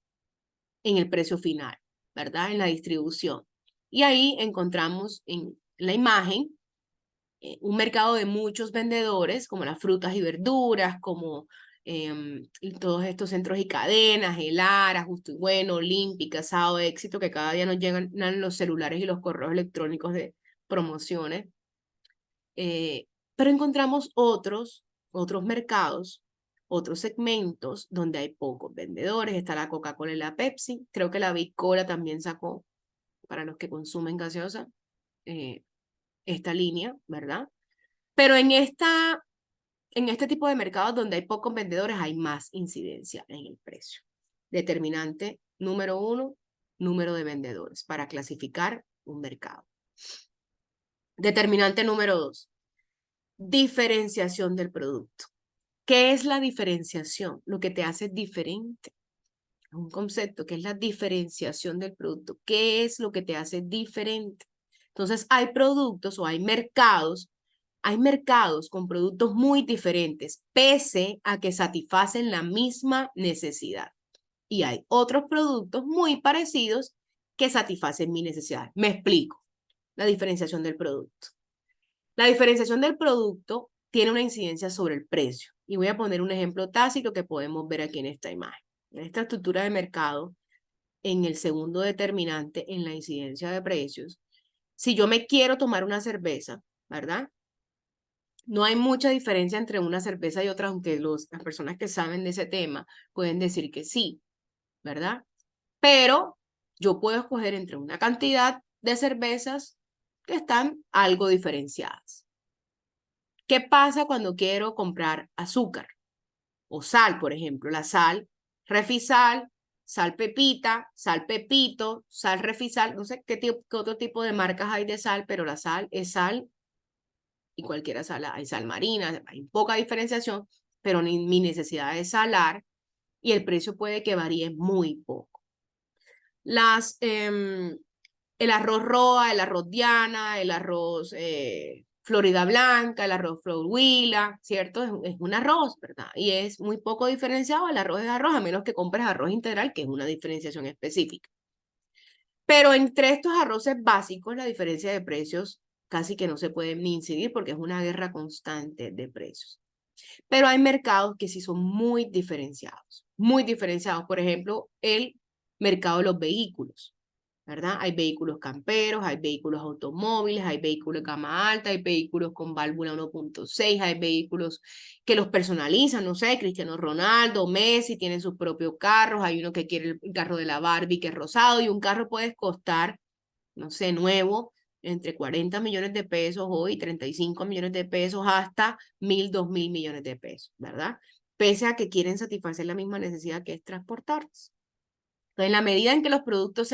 en el precio final, ¿verdad? En la distribución. Y ahí encontramos en la imagen un mercado de muchos vendedores, como las frutas y verduras, como todos estos centros y cadenas, el ARA, Justo y Bueno, Olímpica, Sábado de Éxito, que cada día nos llegan los celulares y los correos electrónicos de promociones. Pero encontramos otros mercados, otros segmentos donde hay pocos vendedores. Está la Coca-Cola y la Pepsi. Creo que la Bicola también sacó, para los que consumen gaseosa, esta línea, ¿verdad? Pero en este tipo de mercados donde hay pocos vendedores hay más incidencia en el precio. Determinante número 1, número de vendedores para clasificar un mercado. Determinante número 2, diferenciación del producto. ¿Qué es la diferenciación? Lo que te hace diferente. Un concepto que es la diferenciación del producto. ¿Qué es lo que te hace diferente? Entonces hay productos o hay mercados con productos muy diferentes, pese a que satisfacen la misma necesidad. Y hay otros productos muy parecidos que satisfacen mi necesidad. Me explico. La diferenciación del producto. La diferenciación del producto tiene una incidencia sobre el precio. Y voy a poner un ejemplo tácito que podemos ver aquí en esta imagen. En esta estructura de mercado, en el segundo determinante, en la incidencia de precios, si yo me quiero tomar una cerveza, ¿verdad? No hay mucha diferencia entre una cerveza y otra, aunque las personas que saben de ese tema pueden decir que sí, ¿verdad? Pero yo puedo escoger entre una cantidad de cervezas que están algo diferenciadas. ¿Qué pasa cuando quiero comprar azúcar o sal, por ejemplo? La sal, refisal, sal pepita, sal pepito, sal refisal, no sé qué otro tipo de marcas hay de sal, pero la sal es sal y cualquiera sal, hay sal marina, hay poca diferenciación, pero mi necesidad es salar y el precio puede que varíe muy poco. El arroz Roa, el arroz Diana, el arroz Florida Blanca, el arroz Flor Huila, ¿cierto? Es un arroz, ¿verdad? Y es muy poco diferenciado, el arroz es arroz, a menos que compres arroz integral, que es una diferenciación específica. Pero entre estos arroces básicos, la diferencia de precios casi que no se puede ni incidir porque es una guerra constante de precios. Pero hay mercados que sí son muy diferenciados, muy diferenciados. Por ejemplo, el mercado de los vehículos, ¿verdad? Hay vehículos camperos, hay vehículos automóviles, hay vehículos de gama alta, hay vehículos con válvula 1.6, hay vehículos que los personalizan, no sé, Cristiano Ronaldo, Messi tienen sus propios carros, hay uno que quiere el carro de la Barbie que es rosado y un carro puede costar, no sé, nuevo, entre 40 millones de pesos hoy, 35 millones de pesos hasta 1.000, 2.000 millones de pesos, ¿verdad? Pese a que quieren satisfacer la misma necesidad que es transportarse. Entonces, en la medida en que los productos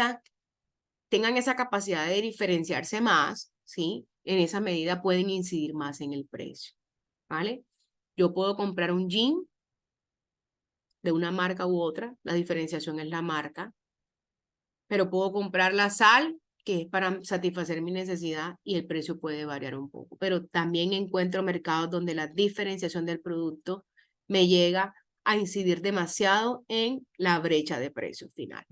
tengan esa capacidad de diferenciarse más, ¿sí? En esa medida pueden incidir más en el precio, ¿vale? Yo puedo comprar un jean de una marca u otra, la diferenciación es la marca, pero puedo comprar la sal, que es para satisfacer mi necesidad y el precio puede variar un poco. Pero también encuentro mercados donde la diferenciación del producto me llega a incidir demasiado en la brecha de precio final.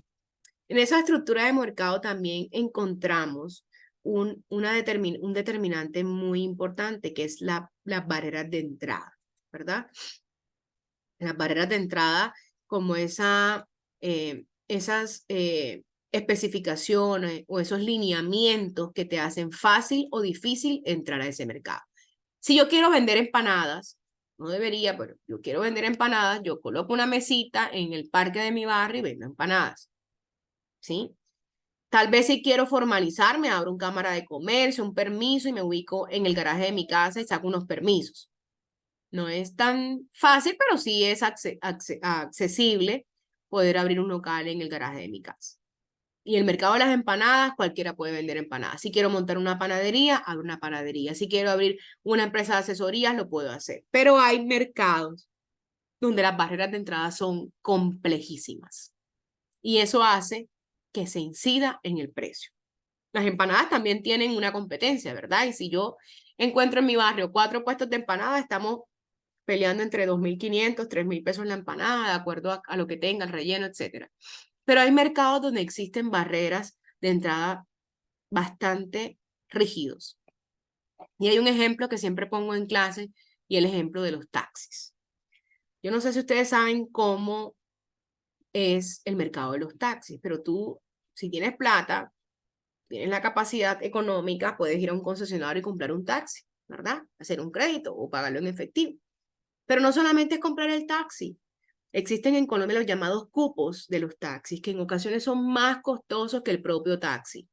En esa estructura de mercado también encontramos un determinante muy importante que es las barreras de entrada, ¿verdad? Las barreras de entrada como esas especificaciones o esos lineamientos que te hacen fácil o difícil entrar a ese mercado. Si yo quiero vender empanadas, no debería, pero yo quiero vender empanadas, yo coloco una mesita en el parque de mi barrio y vendo empanadas, ¿sí? Tal vez si quiero formalizarme, abro un cámara de comercio, un permiso y me ubico en el garaje de mi casa y saco unos permisos. No es tan fácil, pero sí es accesible poder abrir un local en el garaje de mi casa. Y el mercado de las empanadas, cualquiera puede vender empanadas. Si quiero montar una panadería, abro una panadería. Si quiero abrir una empresa de asesorías, lo puedo hacer. Pero hay mercados donde las barreras de entrada son complejísimas. Y eso hace que se incida en el precio. Las empanadas también tienen una competencia, ¿verdad? Y si yo encuentro en mi barrio 4 puestos de empanadas, estamos peleando entre 2.500, 3.000 pesos la empanada, de acuerdo a lo que tenga, el relleno, etc. Pero hay mercados donde existen barreras de entrada bastante rígidos. Y hay un ejemplo que siempre pongo en clase y el ejemplo de los taxis. Yo no sé si ustedes saben cómo es el mercado de los taxis, pero tú, si tienes plata, tienes la capacidad económica, puedes ir a un concesionario y comprar un taxi, ¿verdad? Hacer un crédito o pagarlo en efectivo. Pero no solamente es comprar el taxi. Existen en Colombia los llamados cupos de los taxis, que en ocasiones son más costosos que el propio taxi,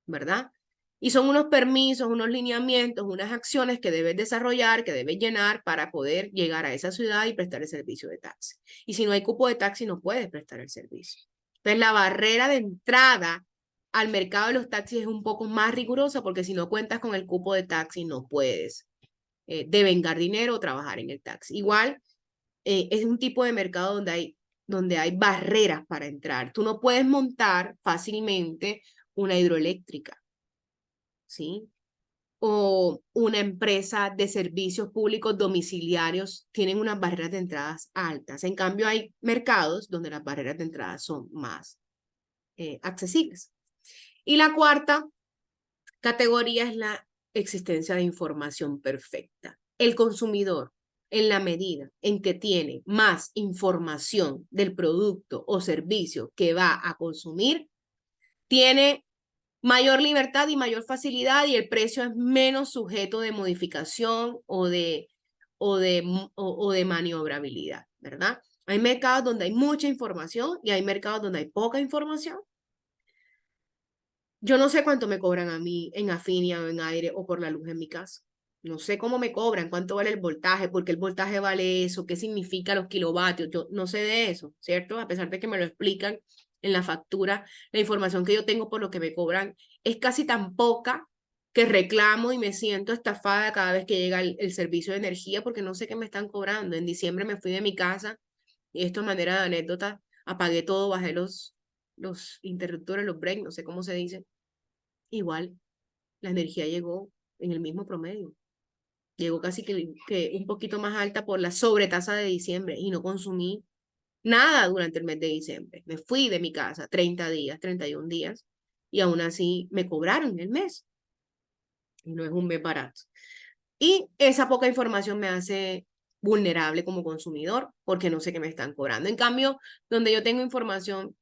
¿verdad? Y son unos permisos, unos lineamientos, unas acciones que debes desarrollar, que debes llenar para poder llegar a esa ciudad y prestar el servicio de taxi. Y si no hay cupo de taxi, no puedes prestar el servicio. Entonces, la barrera de entrada al mercado de los taxis es un poco más rigurosa porque si no cuentas con el cupo de taxi, no puedes devengar dinero o trabajar en el taxi. Igual, es un tipo de mercado donde hay barreras para entrar. Tú no puedes montar fácilmente una hidroeléctrica, ¿sí? O una empresa de servicios públicos domiciliarios tienen unas barreras de entradas altas. En cambio, hay mercados donde las barreras de entrada son más accesibles. Y la cuarta categoría es la existencia de información perfecta. El consumidor, en la medida en que tiene más información del producto o servicio que va a consumir, tiene mayor libertad y mayor facilidad y el precio es menos sujeto de modificación o de maniobrabilidad, ¿verdad? Hay mercados donde hay mucha información y hay mercados donde hay poca información. Yo no sé cuánto me cobran a mí en Afinia o en aire o por la luz en mi casa. No sé cómo me cobran, cuánto vale el voltaje, por qué el voltaje vale eso, qué significa los kilovatios. Yo no sé de eso, ¿cierto? A pesar de que me lo explican en la factura, la información que yo tengo por lo que me cobran es casi tan poca que reclamo y me siento estafada cada vez que llega el servicio de energía porque no sé qué me están cobrando. En diciembre me fui de mi casa y esto de manera de anécdota, apagué todo, bajé los interruptores, los breaks, no sé cómo se dice. Igual, la energía llegó en el mismo promedio. Llegó casi que un poquito más alta por la sobretasa de diciembre y no consumí nada durante el mes de diciembre. Me fui de mi casa 30 días, 31 días y aún así me cobraron el mes. Y no es un mes barato. Y esa poca información me hace vulnerable como consumidor porque no sé qué me están cobrando. En cambio, donde yo tengo información,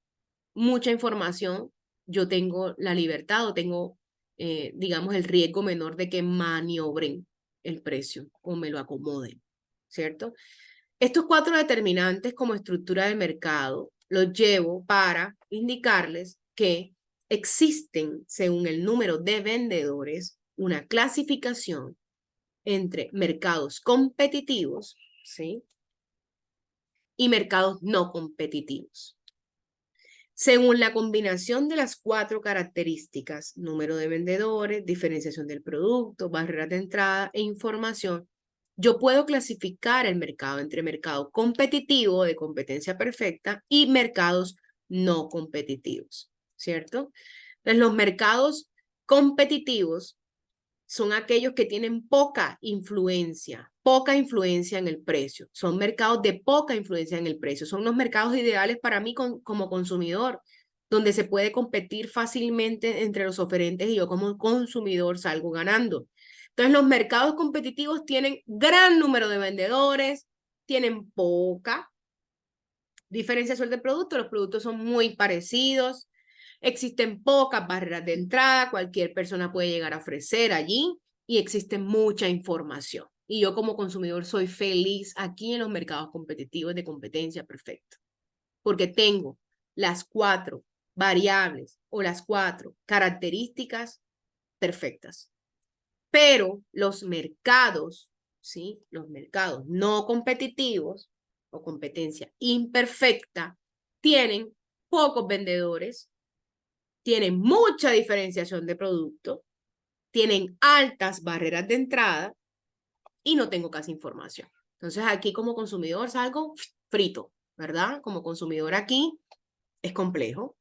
mucha información, yo tengo la libertad o tengo, digamos, el riesgo menor de que maniobren el precio o me lo acomoden, ¿cierto? Estos cuatro determinantes como estructura del mercado los llevo para indicarles que existen, según el número de vendedores, una clasificación entre mercados competitivos, ¿sí? Y mercados no competitivos. Según la combinación de las cuatro características, número de vendedores, diferenciación del producto, barreras de entrada e información, yo puedo clasificar el mercado entre mercado competitivo de competencia perfecta y mercados no competitivos, ¿cierto? Entonces, los mercados competitivos son aquellos que tienen poca influencia en el precio. Son mercados de poca influencia en el precio. Son los mercados ideales para mí como consumidor, donde se puede competir fácilmente entre los oferentes y yo como consumidor salgo ganando. Entonces, los mercados competitivos tienen gran número de vendedores, tienen poca diferenciación del producto, los productos son muy parecidos, existen pocas barreras de entrada, cualquier persona puede llegar a ofrecer allí y existe mucha información. Y yo como consumidor soy feliz aquí en los mercados competitivos de competencia perfecta, porque tengo las cuatro variables o las cuatro características perfectas. Pero los mercados, ¿sí? Los mercados no competitivos o competencia imperfecta tienen pocos vendedores, tienen mucha diferenciación de producto, tienen altas barreras de entrada y no tengo casi información. Entonces aquí como consumidor salgo frito, ¿verdad? Como consumidor aquí es complejo.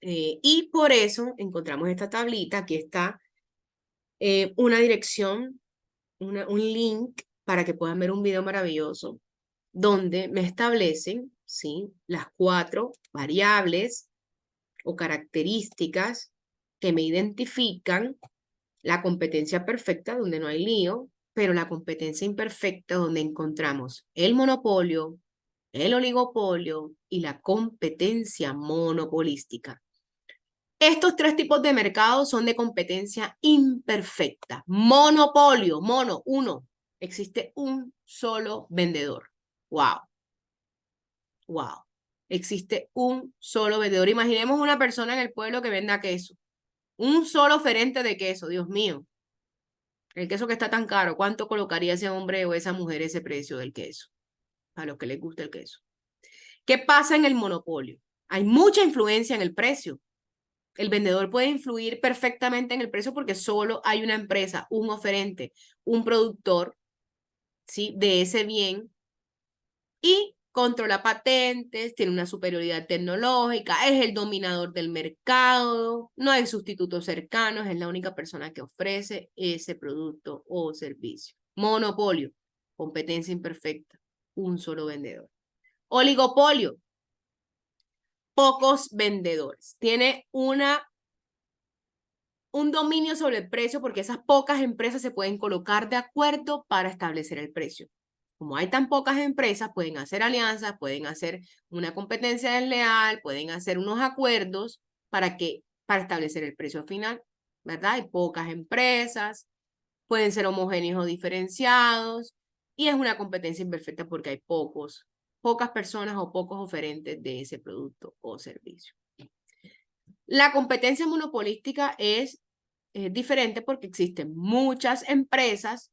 Y por eso encontramos esta tablita, aquí está una dirección, un link para que puedan ver un video maravilloso donde me establecen, ¿sí? Las cuatro variables o características que me identifican la competencia perfecta, donde no hay lío, pero la competencia imperfecta, donde encontramos el monopolio, el oligopolio y la competencia monopolística. Estos tres tipos de mercados son de competencia imperfecta. Monopolio, mono, uno. Existe un solo vendedor. Wow. Wow. Existe un solo vendedor. Imaginemos una persona en el pueblo que venda queso. Un solo oferente de queso, Dios mío. El queso que está tan caro, ¿cuánto colocaría ese hombre o esa mujer ese precio del queso? A los que les gusta el queso. ¿Qué pasa en el monopolio? Hay mucha influencia en el precio. El vendedor puede influir perfectamente en el precio porque solo hay una empresa, un oferente, un productor, ¿sí? De ese bien y controla patentes, tiene una superioridad tecnológica, es el dominador del mercado, no hay sustitutos cercanos, es la única persona que ofrece ese producto o servicio. Monopolio, competencia imperfecta, un solo vendedor. Oligopolio, pocos vendedores. Tiene un dominio sobre el precio porque esas pocas empresas se pueden colocar de acuerdo para establecer el precio. Como hay tan pocas empresas, pueden hacer alianzas, pueden hacer una competencia desleal, pueden hacer unos acuerdos para establecer el precio final, ¿verdad? Hay pocas empresas, pueden ser homogéneos o diferenciados, y es una competencia imperfecta porque hay pocas personas o pocos oferentes de ese producto o servicio. La competencia monopolística es diferente porque existen muchas empresas,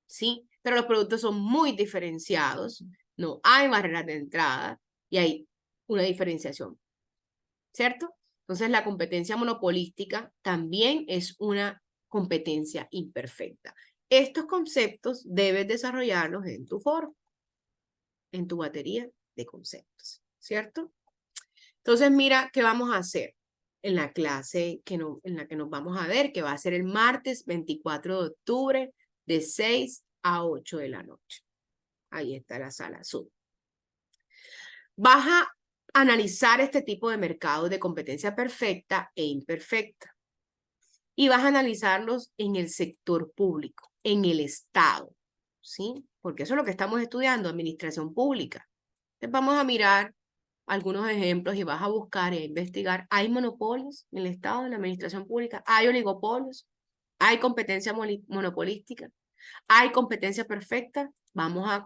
¿sí? Pero los productos son muy diferenciados, no hay barreras de entrada y hay una diferenciación, ¿cierto? Entonces la competencia monopolística también es una competencia imperfecta. Estos conceptos debes desarrollarlos en tu foro, en tu batería de conceptos, ¿cierto? Entonces mira qué vamos a hacer en la clase en la que nos vamos a ver, que va a ser el martes 24 de octubre de 6 a 8 de la noche. Ahí está la sala Zoom. Vas a analizar este tipo de mercados de competencia perfecta e imperfecta. Y vas a analizarlos en el sector público, en el Estado, ¿sí? Porque eso es lo que estamos estudiando, administración pública. Entonces vamos a mirar algunos ejemplos y vas a buscar e investigar. ¿Hay monopolios en el Estado, en la administración pública? ¿Hay oligopolios? ¿Hay competencia monopolística? ¿Hay competencia perfecta? Vamos a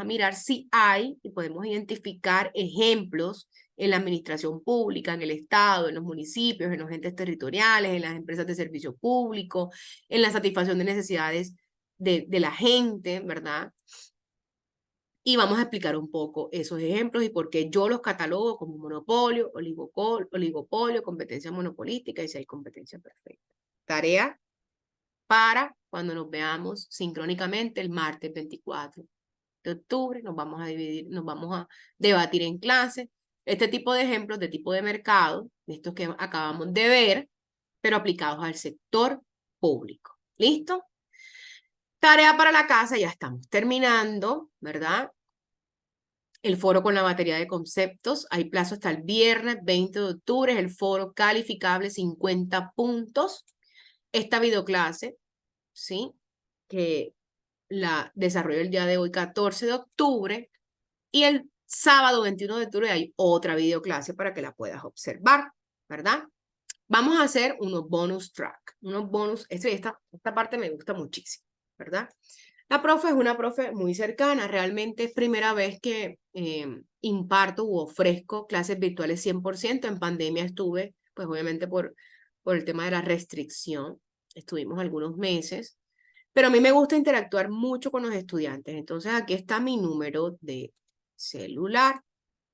mirar si hay y podemos identificar ejemplos en la administración pública, en el Estado, en los municipios, en los entes territoriales, en las empresas de servicio público, en la satisfacción de necesidades de la gente, ¿verdad? Y vamos a explicar un poco esos ejemplos y por qué yo los catalogo como monopolio, oligopolio, competencia monopolística y si hay competencia perfecta. Tarea para cuando nos veamos sincrónicamente el martes 24 de octubre. Nos vamos a debatir en clase este tipo de ejemplos de tipo de mercado, de estos que acabamos de ver, pero aplicados al sector público. ¿Listo? Tarea para la casa, ya estamos terminando, ¿verdad? El foro con la batería de conceptos. Hay plazo hasta el viernes 20 de octubre. Es el foro calificable 50 puntos. Esta videoclase, ¿sí? Que la desarrollo el día de hoy, 14 de octubre. Y el sábado 21 de octubre hay otra videoclase para que la puedas observar, ¿verdad? Vamos a hacer unos bonus track. Unos bonus. Esta parte me gusta muchísimo, ¿verdad? La profe es una profe muy cercana, realmente es primera vez que imparto u ofrezco clases virtuales 100%. En pandemia estuve, pues obviamente por el tema de la restricción, estuvimos algunos meses, pero a mí me gusta interactuar mucho con los estudiantes. Entonces aquí está mi número de celular,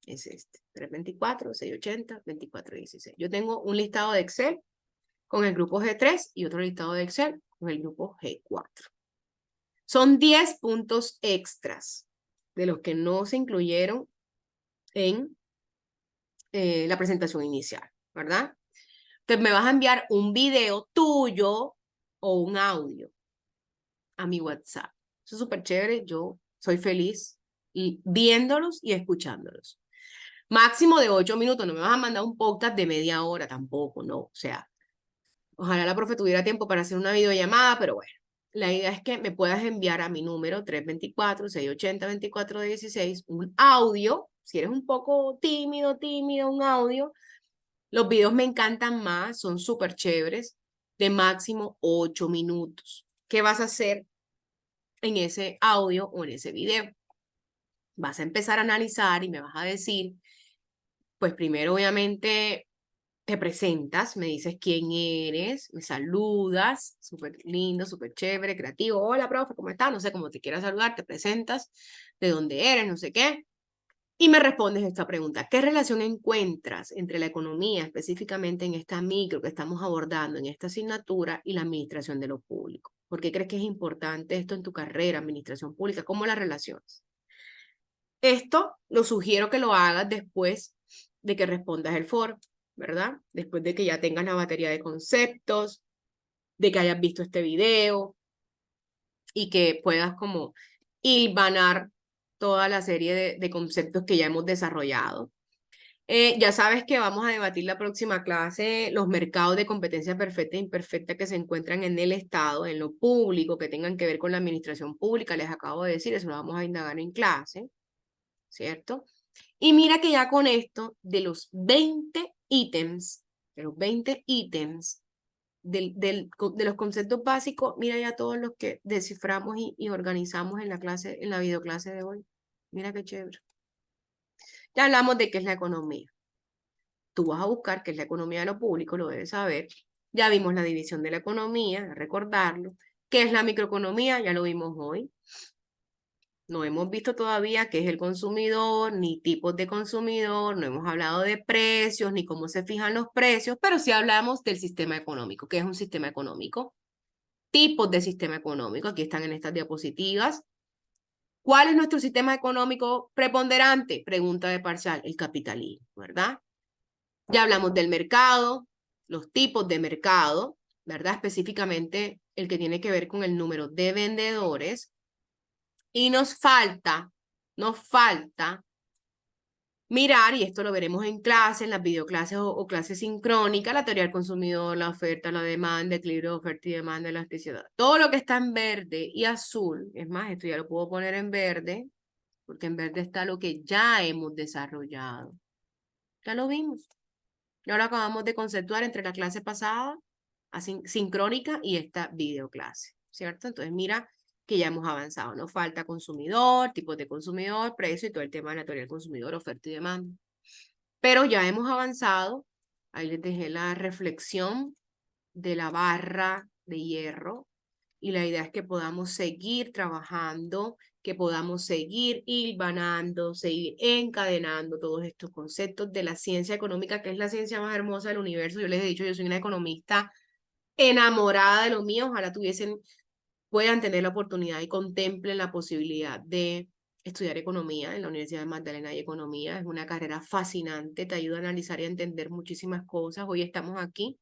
es este, 324-680-2416. Yo tengo un listado de Excel con el grupo G3 y otro listado de Excel con el grupo G4. Son 10 puntos extras de los que no se incluyeron en la presentación inicial, ¿verdad? Entonces me vas a enviar un video tuyo o un audio a mi WhatsApp. Eso es súper chévere, yo soy feliz y viéndolos y escuchándolos. Máximo de 8 minutos, no me vas a mandar un podcast de media hora tampoco, no, o sea, ojalá la profe tuviera tiempo para hacer una videollamada, pero bueno. La idea es que me puedas enviar a mi número 324-680-2416 un audio. Si eres un poco tímido, un audio. Los videos me encantan más, son súper chéveres, de máximo 8 minutos. ¿Qué vas a hacer en ese audio o en ese video? Vas a empezar a analizar y me vas a decir, pues primero obviamente te presentas, me dices quién eres, me saludas, súper lindo, súper chévere, creativo. Hola, profe, ¿cómo estás? No sé cómo te quieras saludar, te presentas, de dónde eres, no sé qué. Y me respondes esta pregunta. ¿Qué relación encuentras entre la economía, específicamente en esta micro que estamos abordando en esta asignatura, y la administración de lo público? ¿Por qué crees que es importante esto en tu carrera, administración pública? ¿Cómo la relacionas? Esto lo sugiero que lo hagas después de que respondas el foro, ¿verdad? Después de que ya tengas la batería de conceptos, de que hayas visto este video y que puedas como hilvanar toda la serie de conceptos que ya hemos desarrollado. Ya sabes que vamos a debatir la próxima clase los mercados de competencia perfecta e imperfecta que se encuentran en el Estado, en lo público, que tengan que ver con la administración pública. Les acabo de decir, eso lo vamos a indagar en clase, ¿cierto? Y mira que ya con esto, de los 20 ítems, de los 20 ítems de los conceptos básicos, mira ya todos los que desciframos y organizamos en la clase, en la videoclase de hoy. Mira qué chévere. Ya hablamos de qué es la economía. Tú vas a buscar qué es la economía de lo público, lo debes saber. Ya vimos la división de la economía, recordarlo. ¿Qué es la microeconomía? Ya lo vimos hoy. No hemos visto todavía qué es el consumidor, ni tipos de consumidor, no hemos hablado de precios, ni cómo se fijan los precios, pero sí hablamos del sistema económico. ¿Qué es un sistema económico? Tipos de sistema económico, aquí están en estas diapositivas. ¿Cuál es nuestro sistema económico preponderante? Pregunta de parcial, el capitalismo, ¿verdad? Ya hablamos del mercado, los tipos de mercado, ¿verdad? Específicamente el que tiene que ver con el número de vendedores. Y nos falta mirar, y esto lo veremos en clase, en las videoclases o clases sincrónicas, la teoría del consumidor, la oferta, la demanda, equilibrio de oferta y demanda, elasticidad. Todo lo que está en verde y azul, es más, esto ya lo puedo poner en verde, porque en verde está lo que ya hemos desarrollado. Ya lo vimos. Ya lo acabamos de conceptuar entre la clase pasada, sincrónica, y esta videoclase, ¿cierto? Entonces mira que ya hemos avanzado. Nos falta consumidor, tipos de consumidor, precio y todo el tema de la teoría del consumidor, oferta y demanda. Pero ya hemos avanzado. Ahí les dejé la reflexión de la barra de hierro. Y la idea es que podamos seguir trabajando, que podamos seguir hilvanando, seguir encadenando todos estos conceptos de la ciencia económica, que es la ciencia más hermosa del universo. Yo les he dicho, yo soy una economista enamorada de lo mío. Ojalá puedan tener la oportunidad y contemplen la posibilidad de estudiar economía en la Universidad de Magdalena. Y economía es una carrera fascinante, te ayuda a analizar y a entender muchísimas cosas. Hoy estamos aquí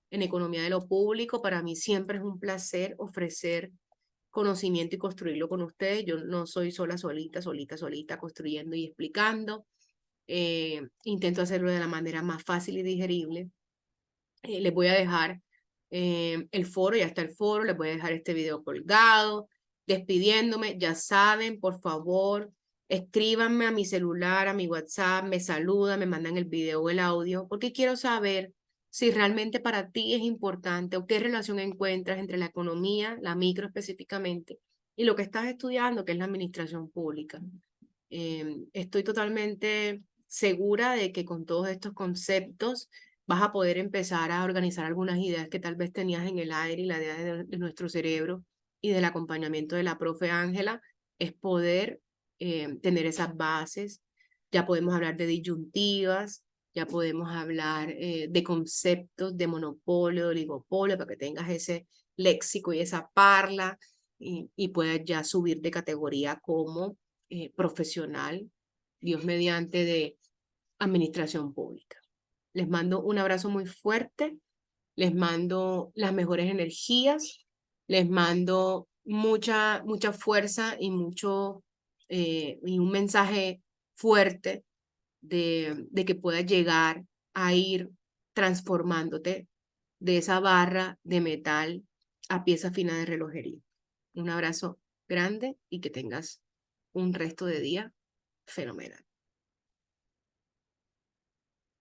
en economía de lo público. Para mí siempre es un placer ofrecer conocimiento y construirlo con ustedes. Yo no soy solita, construyendo y explicando. Intento hacerlo de la manera más fácil y digerible. Les voy a dejar el foro, ya está el foro, les voy a dejar este video colgado, despidiéndome. Ya saben, por favor, escríbanme a mi celular, a mi WhatsApp, me saludan, me mandan el video o el audio, porque quiero saber si realmente para ti es importante o qué relación encuentras entre la economía, la micro específicamente, y lo que estás estudiando, que es la administración pública. Estoy totalmente segura de que con todos estos conceptos vas a poder empezar a organizar algunas ideas que tal vez tenías en el aire, y la idea de nuestro cerebro y del acompañamiento de la profe Ángela es poder tener esas bases. Ya podemos hablar de disyuntivas, ya podemos hablar de conceptos de monopolio, de oligopolio, para que tengas ese léxico y esa parla y puedas ya subir de categoría como profesional, Dios mediante, de administración pública. Les mando un abrazo muy fuerte, les mando las mejores energías, les mando mucha fuerza y un mensaje fuerte de que puedas llegar a ir transformándote de esa barra de metal a pieza fina de relojería. Un abrazo grande y que tengas un resto de día fenomenal.